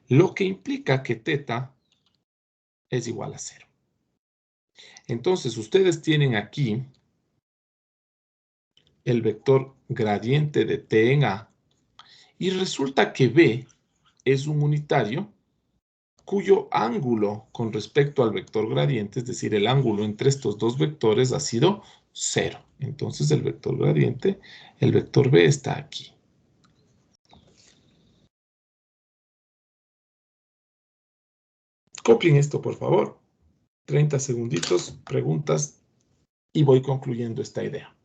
lo que implica que teta es igual a 0. Entonces, ustedes tienen aquí el vector gradiente de t en A, y resulta que B es un unitario cuyo ángulo con respecto al vector gradiente, es decir, el ángulo entre estos dos vectores ha sido 0. Entonces, el vector gradiente, el vector B está aquí. Copien esto, por favor. 30 segunditos, preguntas, y voy concluyendo esta idea.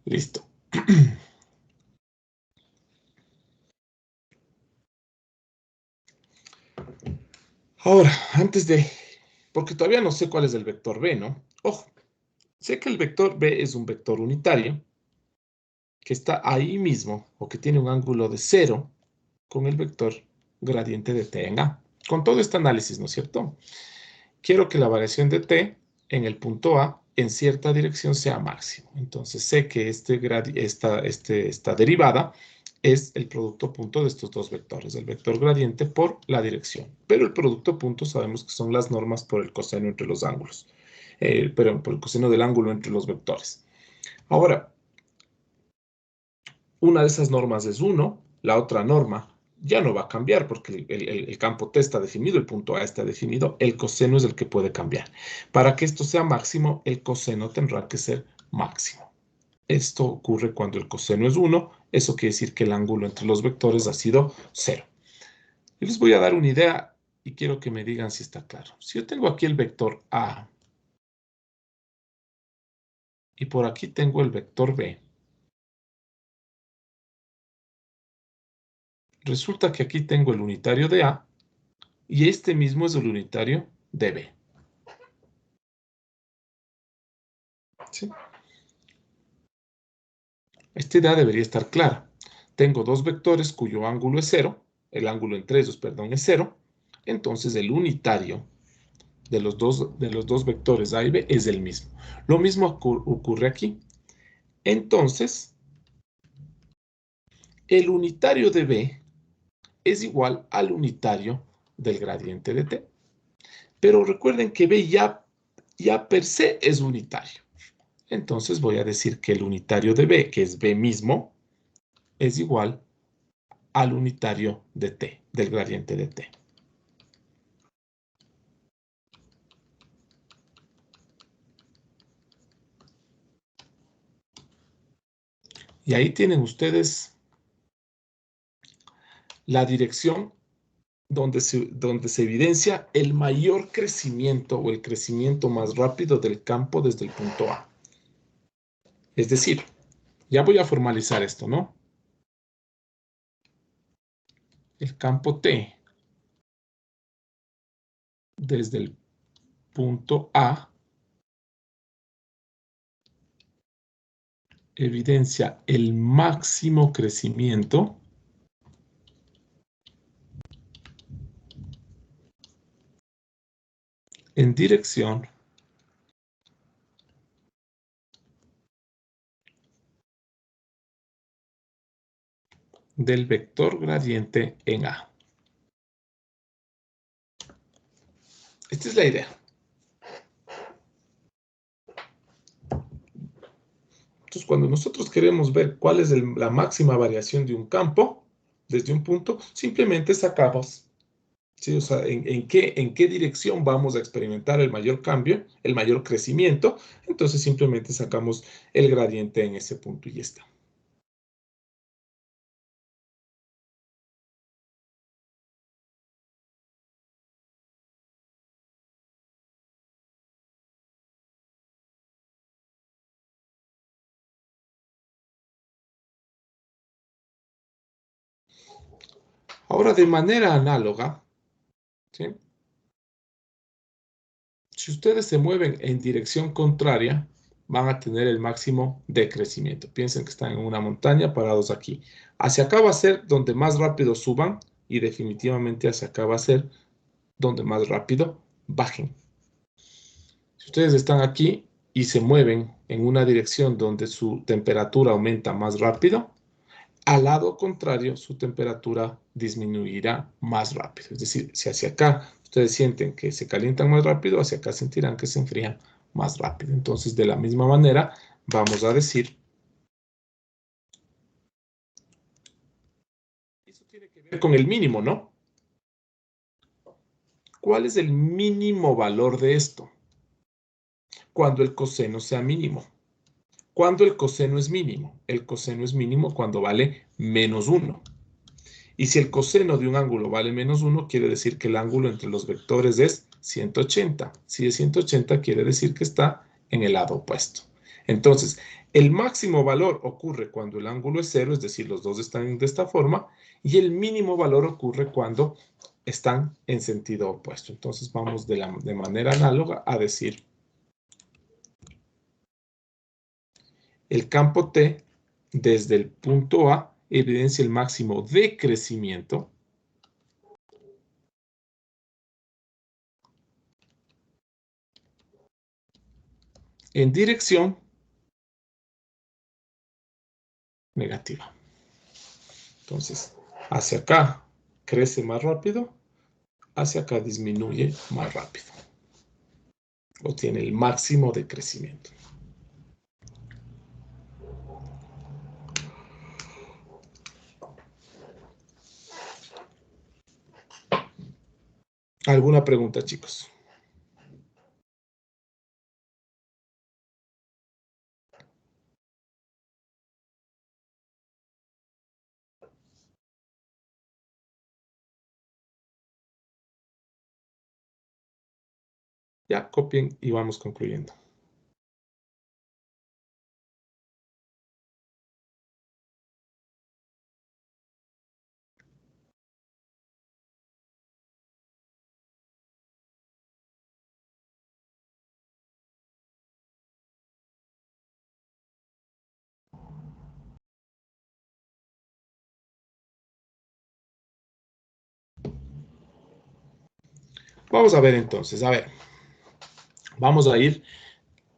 Listo. Ahora, porque todavía no sé cuál es el vector B, ¿no? Ojo, sé que el vector B es un vector unitario que está ahí mismo, o que tiene un ángulo de 0 con el vector gradiente de t en A. Con todo este análisis, ¿no es cierto? Quiero que la variación de t en el punto A en cierta dirección sea máximo. Entonces sé que esta derivada es el producto punto de estos dos vectores, el vector gradiente por la dirección. Pero el producto punto sabemos que son las normas por el coseno entre los ángulos, pero por el coseno del ángulo entre los vectores. Ahora, una de esas normas es 1, la otra norma ya no va a cambiar porque el campo T está definido, el punto A está definido, el coseno es el que puede cambiar. Para que esto sea máximo, el coseno tendrá que ser máximo. Esto ocurre cuando el coseno es 1, eso quiere decir que el ángulo entre los vectores ha sido 0. Yo les voy a dar una idea y quiero que me digan si está claro. Si yo tengo aquí el vector A y por aquí tengo el vector B, resulta que aquí tengo el unitario de A y este mismo es el unitario de B. ¿Sí? Esta idea debería estar clara. Tengo dos vectores cuyo ángulo es 0, el ángulo entre ellos, perdón, es 0. Entonces el unitario de los dos vectores A y B es el mismo. Lo mismo ocurre aquí. Entonces, el unitario de B es igual al unitario del gradiente de T. Pero recuerden que B ya per se es unitario. Entonces voy a decir que el unitario de B, que es B mismo, es igual al unitario de T, del gradiente de T. Y ahí tienen ustedes la dirección donde se evidencia el mayor crecimiento o el crecimiento más rápido del campo desde el punto A. Es decir, ya voy a formalizar esto, ¿no? El campo T desde el punto A evidencia el máximo crecimiento en dirección del vector gradiente en A. Esta es la idea. Entonces, cuando nosotros queremos ver cuál es la máxima variación de un campo, desde un punto, simplemente sacamos, ¿sí? O sea, en qué dirección vamos a experimentar el mayor cambio, el mayor crecimiento. Entonces, simplemente sacamos el gradiente en ese punto y ya está. Ahora, de manera análoga, ¿sí? Si ustedes se mueven en dirección contraria, van a tener el máximo de crecimiento. Piensen que están en una montaña parados aquí. Hacia acá va a ser donde más rápido suban y definitivamente hacia acá va a ser donde más rápido bajen. Si ustedes están aquí y se mueven en una dirección donde su temperatura aumenta más rápido, al lado contrario, su temperatura disminuirá más rápido. Es decir, si hacia acá ustedes sienten que se calientan más rápido, hacia acá sentirán que se enfrían más rápido. Entonces, de la misma manera, vamos a decir, eso tiene que ver con el mínimo, ¿no? ¿Cuál es el mínimo valor de esto? Cuando el coseno sea mínimo. ¿Cuándo el coseno es mínimo? El coseno es mínimo cuando vale menos 1. Y si el coseno de un ángulo vale menos 1, quiere decir que el ángulo entre los vectores es 180. Si es 180, quiere decir que está en el lado opuesto. Entonces, el máximo valor ocurre cuando el ángulo es 0, es decir, los dos están de esta forma, y el mínimo valor ocurre cuando están en sentido opuesto. Entonces, vamos de manera análoga a decir, el campo T desde el punto A evidencia el máximo de crecimiento en dirección negativa. Entonces, hacia acá crece más rápido, hacia acá disminuye más rápido. O tiene el máximo de crecimiento. ¿Alguna pregunta, chicos? Ya, copien y vamos concluyendo. Vamos a ver entonces, a ver. Vamos a ir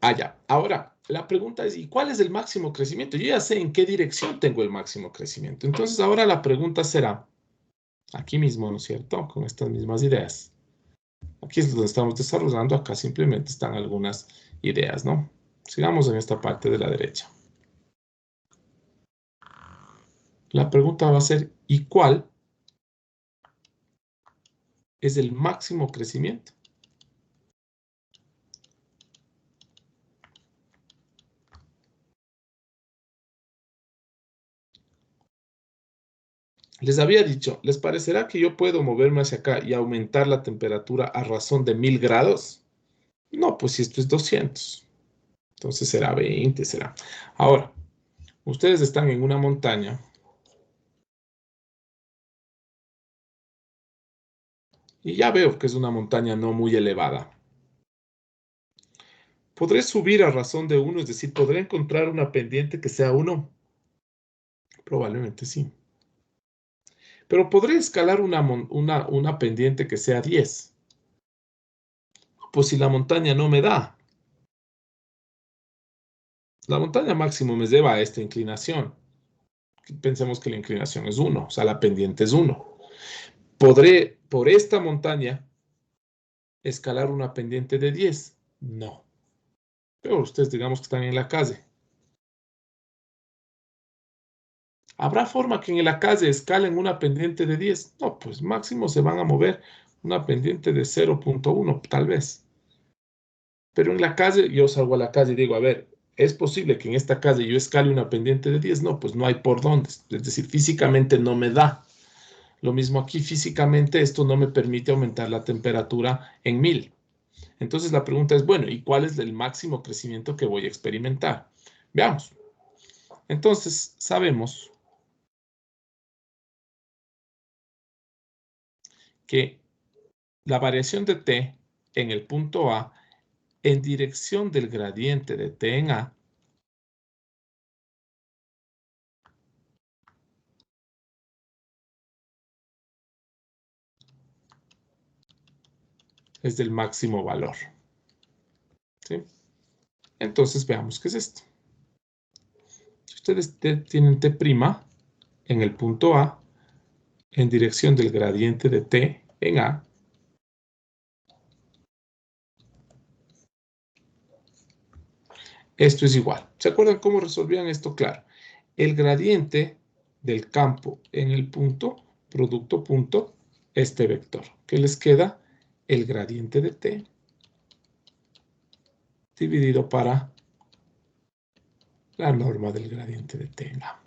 allá. Ahora, la pregunta es, ¿y cuál es el máximo crecimiento? Yo ya sé en qué dirección tengo el máximo crecimiento. Entonces, ahora la pregunta será, aquí mismo, ¿no es cierto? Con estas mismas ideas. Aquí es donde estamos desarrollando, acá simplemente están algunas ideas, ¿no? Sigamos en esta parte de la derecha. La pregunta va a ser, ¿y cuál es el máximo crecimiento? Les había dicho, ¿les parecerá que yo puedo moverme hacia acá y aumentar la temperatura a razón de 1000 grados? No, pues si esto es 200. Entonces será 20, será. Ahora, ustedes están en una montaña y ya veo que es una montaña no muy elevada. ¿Podré subir a razón de 1? Es decir, ¿podré encontrar una pendiente que sea 1? Probablemente sí. Pero ¿podré escalar una pendiente que sea 10? Pues si la montaña no me da. La montaña máximo me lleva a esta inclinación. Pensemos que la inclinación es 1, o sea, la pendiente es 1. ¿Podré, por esta montaña, escalar una pendiente de 10? No. Pero ustedes digamos que están en la calle. ¿Habrá forma que en la calle escalen una pendiente de 10? No, pues máximo se van a mover una pendiente de 0.1, tal vez. Pero en la calle, yo salgo a la calle y digo, a ver, ¿es posible que en esta calle yo escale una pendiente de 10? No, pues no hay por dónde. Es decir, físicamente no me da. Lo mismo aquí, físicamente esto no me permite aumentar la temperatura en 1000. Entonces la pregunta es, bueno, ¿y cuál es el máximo crecimiento que voy a experimentar? Veamos. Entonces, sabemos que la variación de T en el punto A en dirección del gradiente de T en A es del máximo valor. ¿Sí? Entonces veamos qué es esto. Si ustedes tienen T' en el punto A en dirección del gradiente de T en A, esto es igual. ¿Se acuerdan cómo resolvían esto? Claro. El gradiente del campo en el punto, producto punto, este vector. ¿Qué les queda? El gradiente de T dividido para la norma del gradiente de T en A.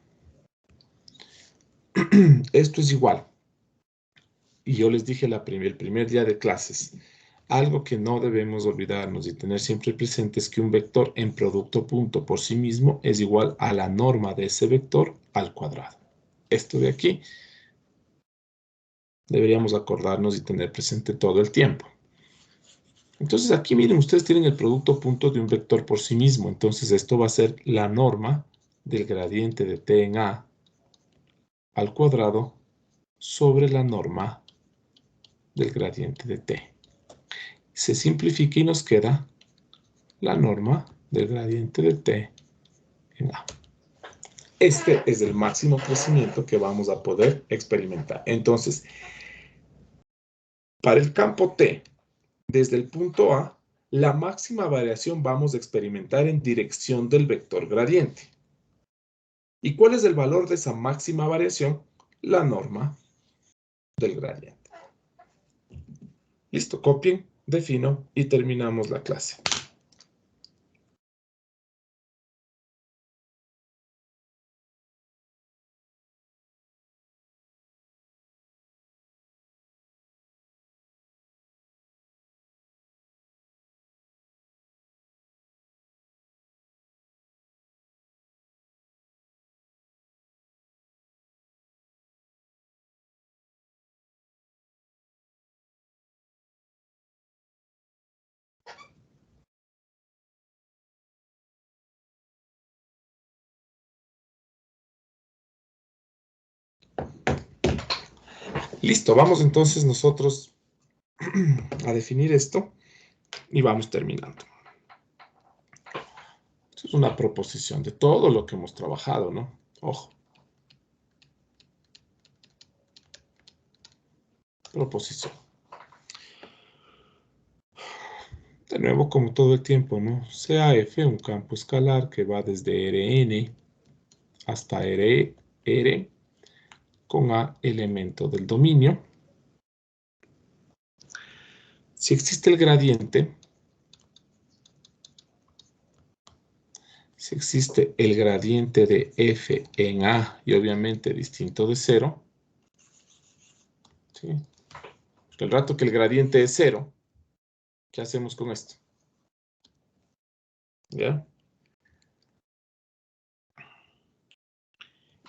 Esto es igual. Y yo les dije el primer día de clases, algo que no debemos olvidarnos y tener siempre presente es que un vector en producto punto por sí mismo es igual a la norma de ese vector al cuadrado. Esto de aquí deberíamos acordarnos y tener presente todo el tiempo. Entonces aquí miren, ustedes tienen el producto punto de un vector por sí mismo. Entonces esto va a ser la norma del gradiente de T en A al cuadrado sobre la norma del gradiente de T. Se simplifica y nos queda la norma del gradiente de T en A. Este es el máximo crecimiento que vamos a poder experimentar. Entonces, para el campo T, desde el punto A, la máxima variación vamos a experimentar en dirección del vector gradiente. ¿Y cuál es el valor de esa máxima variación? La norma del gradiente. Listo, copien, defino y terminamos la clase. Listo, vamos entonces nosotros a definir esto y vamos terminando. Esto es una proposición de todo lo que hemos trabajado, ¿no? Ojo. Proposición. De nuevo, como todo el tiempo, ¿no? Sea F un campo escalar que va desde Rn hasta R con A elemento del dominio. Si existe el gradiente, si existe el gradiente de F en A y obviamente distinto de 0, ¿sí? El rato que el gradiente es 0, ¿qué hacemos con esto? ¿Ya?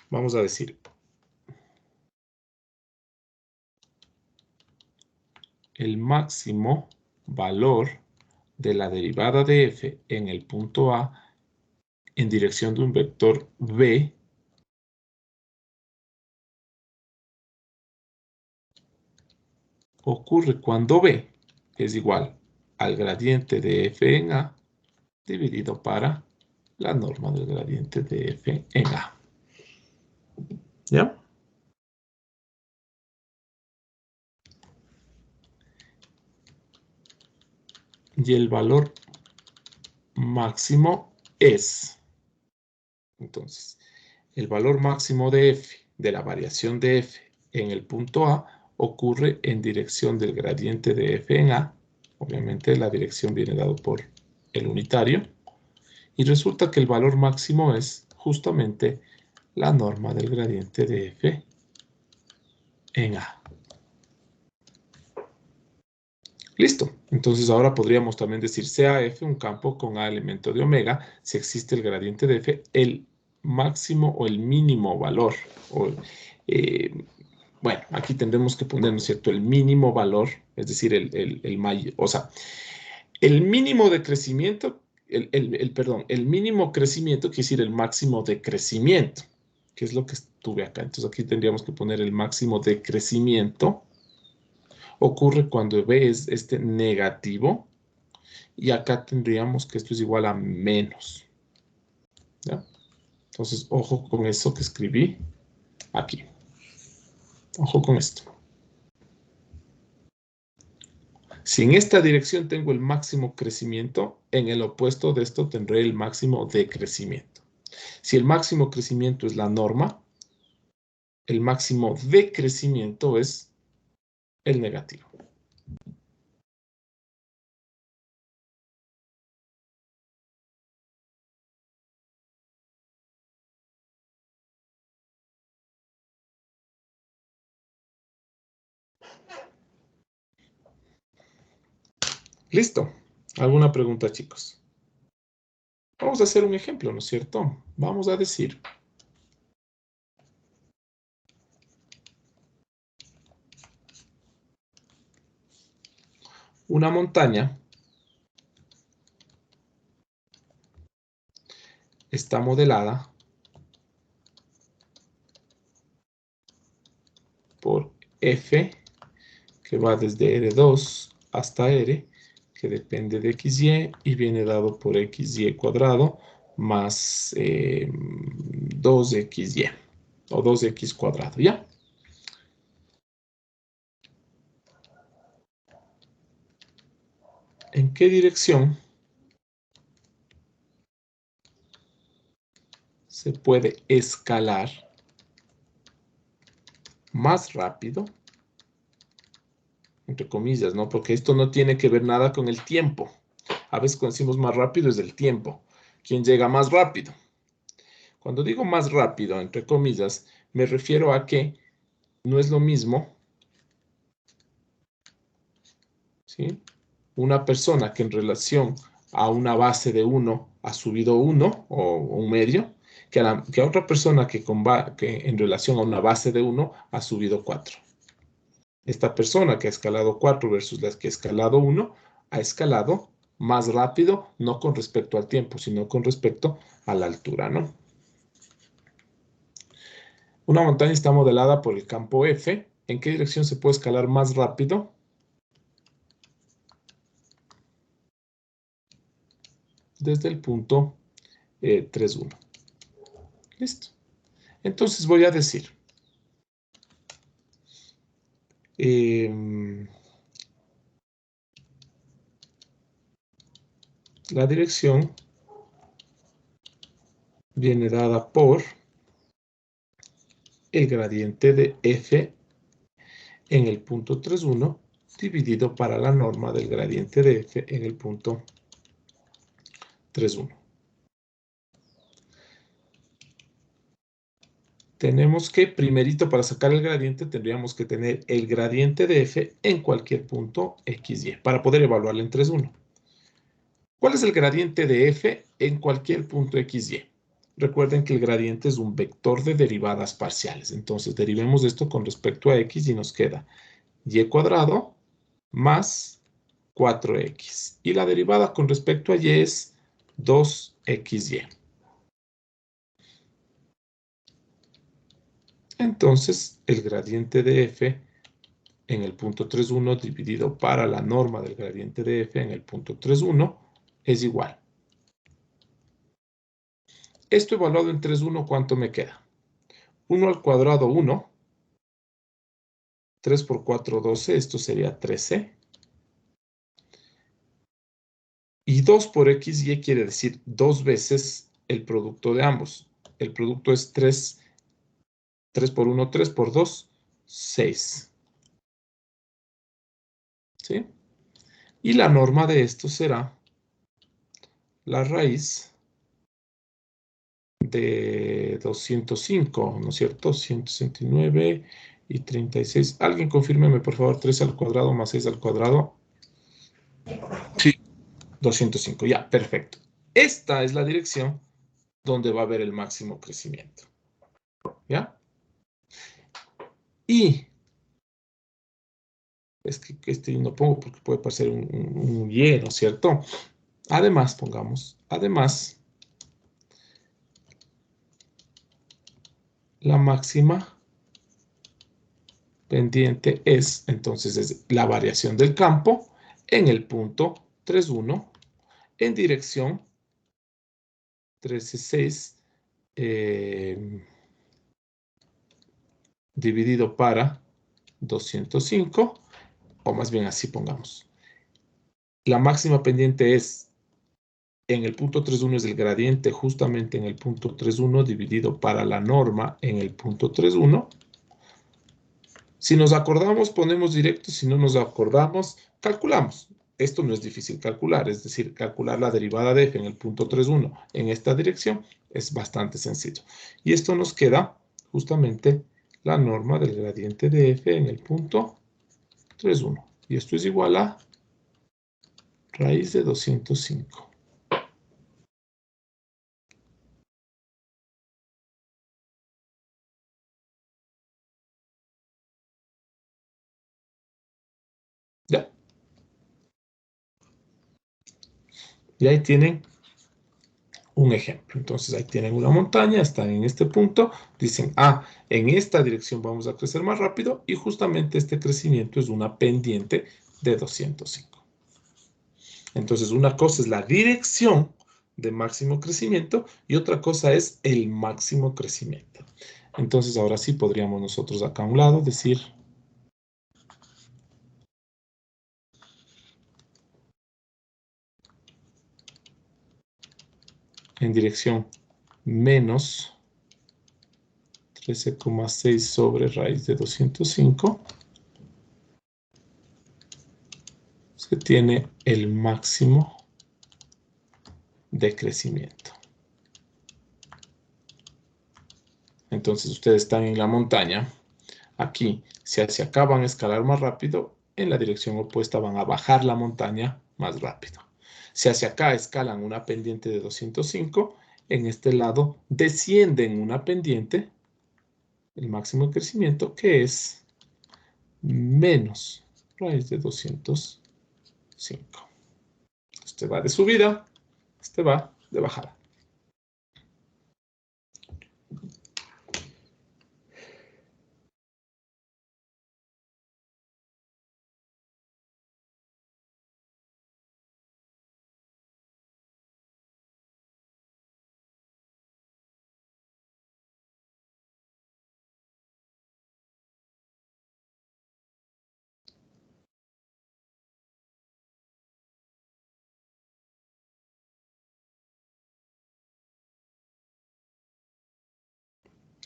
Vamos a decir, el máximo valor de la derivada de F en el punto A en dirección de un vector B ocurre cuando B es igual al gradiente de F en A dividido para la norma del gradiente de F en A. ¿Ya? Y el valor máximo es, entonces, el valor máximo de f, de la variación de f en el punto A, ocurre en dirección del gradiente de f en A. Obviamente la dirección viene dado por el unitario. Y resulta que el valor máximo es justamente la norma del gradiente de f en A. Listo. Entonces ahora podríamos también decir sea f un campo con A elemento de omega, si existe el gradiente de f, el máximo o el mínimo valor. Bueno, aquí tendremos que poner, ¿no es cierto?, el mínimo valor, es decir, el mínimo de crecimiento, el mínimo crecimiento quiere decir el máximo de crecimiento, que es lo que estuve acá. Entonces aquí tendríamos que poner el máximo de crecimiento. Ocurre cuando B es negativo, y acá tendríamos que esto es igual a menos. ¿Ya? Entonces, ojo con eso que escribí aquí. Ojo con esto. Si en esta dirección tengo el máximo crecimiento, en el opuesto de esto tendré el máximo decrecimiento. Si el máximo crecimiento es la norma, el máximo decrecimiento es el negativo. ¿Listo? ¿Alguna pregunta, chicos? Vamos a hacer un ejemplo, ¿no es cierto? Vamos a decir, una montaña está modelada por F, que va desde R2 hasta R, que depende de XY y viene dado por XY cuadrado más 2XY o 2X cuadrado, ¿ya? ¿En qué dirección se puede escalar más rápido? Entre comillas, ¿no? Porque esto no tiene que ver nada con el tiempo. A veces cuando decimos más rápido es el tiempo. ¿Quién llega más rápido? Cuando digo más rápido, entre comillas, me refiero a que no es lo mismo, ¿sí?, una persona que en relación a una base de 1 ha subido 1 o un medio, que a otra persona que en relación a una base de 1 ha subido 4. Esta persona que ha escalado 4 versus la que ha escalado 1, ha escalado más rápido, no con respecto al tiempo, sino con respecto a la altura, ¿no? Una montaña está modelada por el campo F. ¿En qué dirección se puede escalar más rápido? Desde el punto 3,1. Listo. Entonces voy a decir, la dirección viene dada por el gradiente de F en el punto 3,1 dividido para la norma del gradiente de F en el punto 3,1. Tenemos que, primerito, para sacar el gradiente, tendríamos que tener el gradiente de F en cualquier punto XY para poder evaluarlo en 3,1. ¿Cuál es el gradiente de F en cualquier punto XY? Recuerden que el gradiente es un vector de derivadas parciales. Entonces, derivemos esto con respecto a X y nos queda Y cuadrado más 4X. Y la derivada con respecto a Y es 2XY. Entonces, el gradiente de F en el punto 3,1 dividido para la norma del gradiente de F en el punto 3,1 es igual. Esto evaluado en 3,1, ¿cuánto me queda? 1 al cuadrado, 1. 3 por 4, 12. Esto sería 13. Y 2 por XY quiere decir 2 veces el producto de ambos. El producto es 3. 3 por 1, 3 por 2, 6. ¿Sí? Y la norma de esto será la raíz de 205, ¿no es cierto? 169 y 36. Alguien confírmeme, por favor, 3 al cuadrado más 6 al cuadrado. Sí. 205, ya, perfecto. Esta es la dirección donde va a haber el máximo crecimiento. ¿Ya? Y es que este no pongo porque puede parecer un Y, ¿no es cierto? Además, pongamos, además, la máxima pendiente es, entonces, es la variación del campo en el punto 31 en dirección 13,6 dividido para 205, o más bien así pongamos. La máxima pendiente es en el punto 31 es el gradiente justamente en el punto 31 dividido para la norma en el punto 31. Si nos acordamos, ponemos directo. Si no nos acordamos, calculamos. Esto no es difícil calcular, es decir, calcular la derivada de f en el punto 31 en esta dirección es bastante sencillo. Y esto nos queda justamente la norma del gradiente de f en el punto 31. Y esto es igual a raíz de 205. ¿Ya? Y ahí tienen un ejemplo. Entonces ahí tienen una montaña, están en este punto, dicen, en esta dirección vamos a crecer más rápido y justamente este crecimiento es una pendiente de 205. Entonces una cosa es la dirección de máximo crecimiento y otra cosa es el máximo crecimiento. Entonces ahora sí podríamos nosotros acá a un lado decir en dirección menos 13,6 sobre raíz de 205 se tiene el máximo de crecimiento. Entonces ustedes están en la montaña. Aquí, si hacia acá van a escalar más rápido, en la dirección opuesta van a bajar la montaña más rápido. Si hacia acá escalan una pendiente de 205, en este lado descienden una pendiente, el máximo de crecimiento, que es menos raíz de 205. Este va de subida, este va de bajada.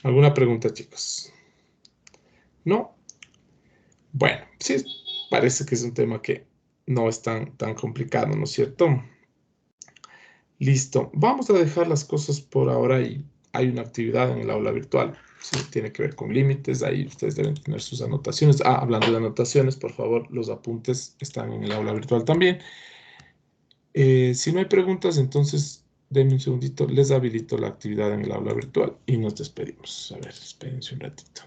¿Alguna pregunta, chicos? ¿No? Bueno, sí, parece que es un tema que no es tan complicado, ¿no es cierto? Listo. Vamos a dejar las cosas por ahora y hay una actividad en el aula virtual. Sí, tiene que ver con límites. Ahí ustedes deben tener sus anotaciones. Hablando de anotaciones, por favor, los apuntes están en el aula virtual también. Si no hay preguntas, entonces denme un segundito. Les habilito la actividad en el aula virtual y nos despedimos. A ver, espérense un ratito.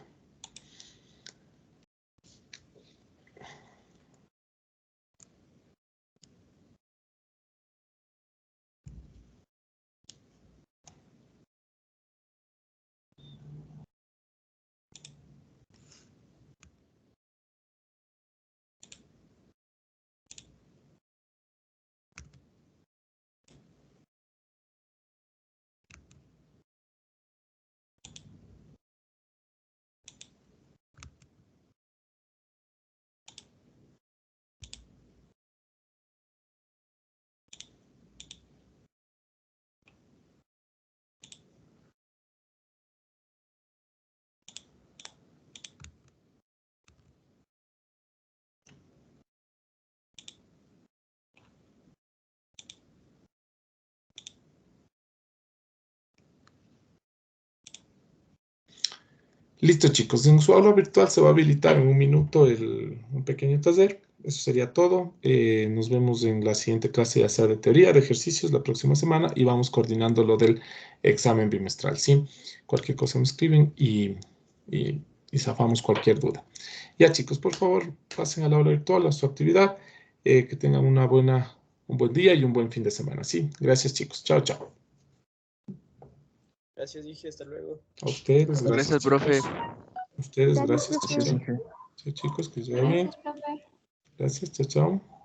Listo, chicos. En su aula virtual se va a habilitar en un minuto un pequeño taller. Eso sería todo. Nos vemos en la siguiente clase, ya sea de teoría, de ejercicios, la próxima semana, y vamos coordinando lo del examen bimestral, ¿sí? Cualquier cosa me escriben y zafamos cualquier duda. Ya, chicos, por favor, pasen al aula virtual, a su actividad. Que tengan un buen día y un buen fin de semana, ¿sí? Gracias, chicos. Chao, chao. Gracias, dije, hasta luego. A ustedes, gracias, Gracias, profe. chicos. A ustedes, gracias. Gracias, Chao, profe. chao, chicos, que se vayan bien. Gracias, profe. Gracias, chao, chao.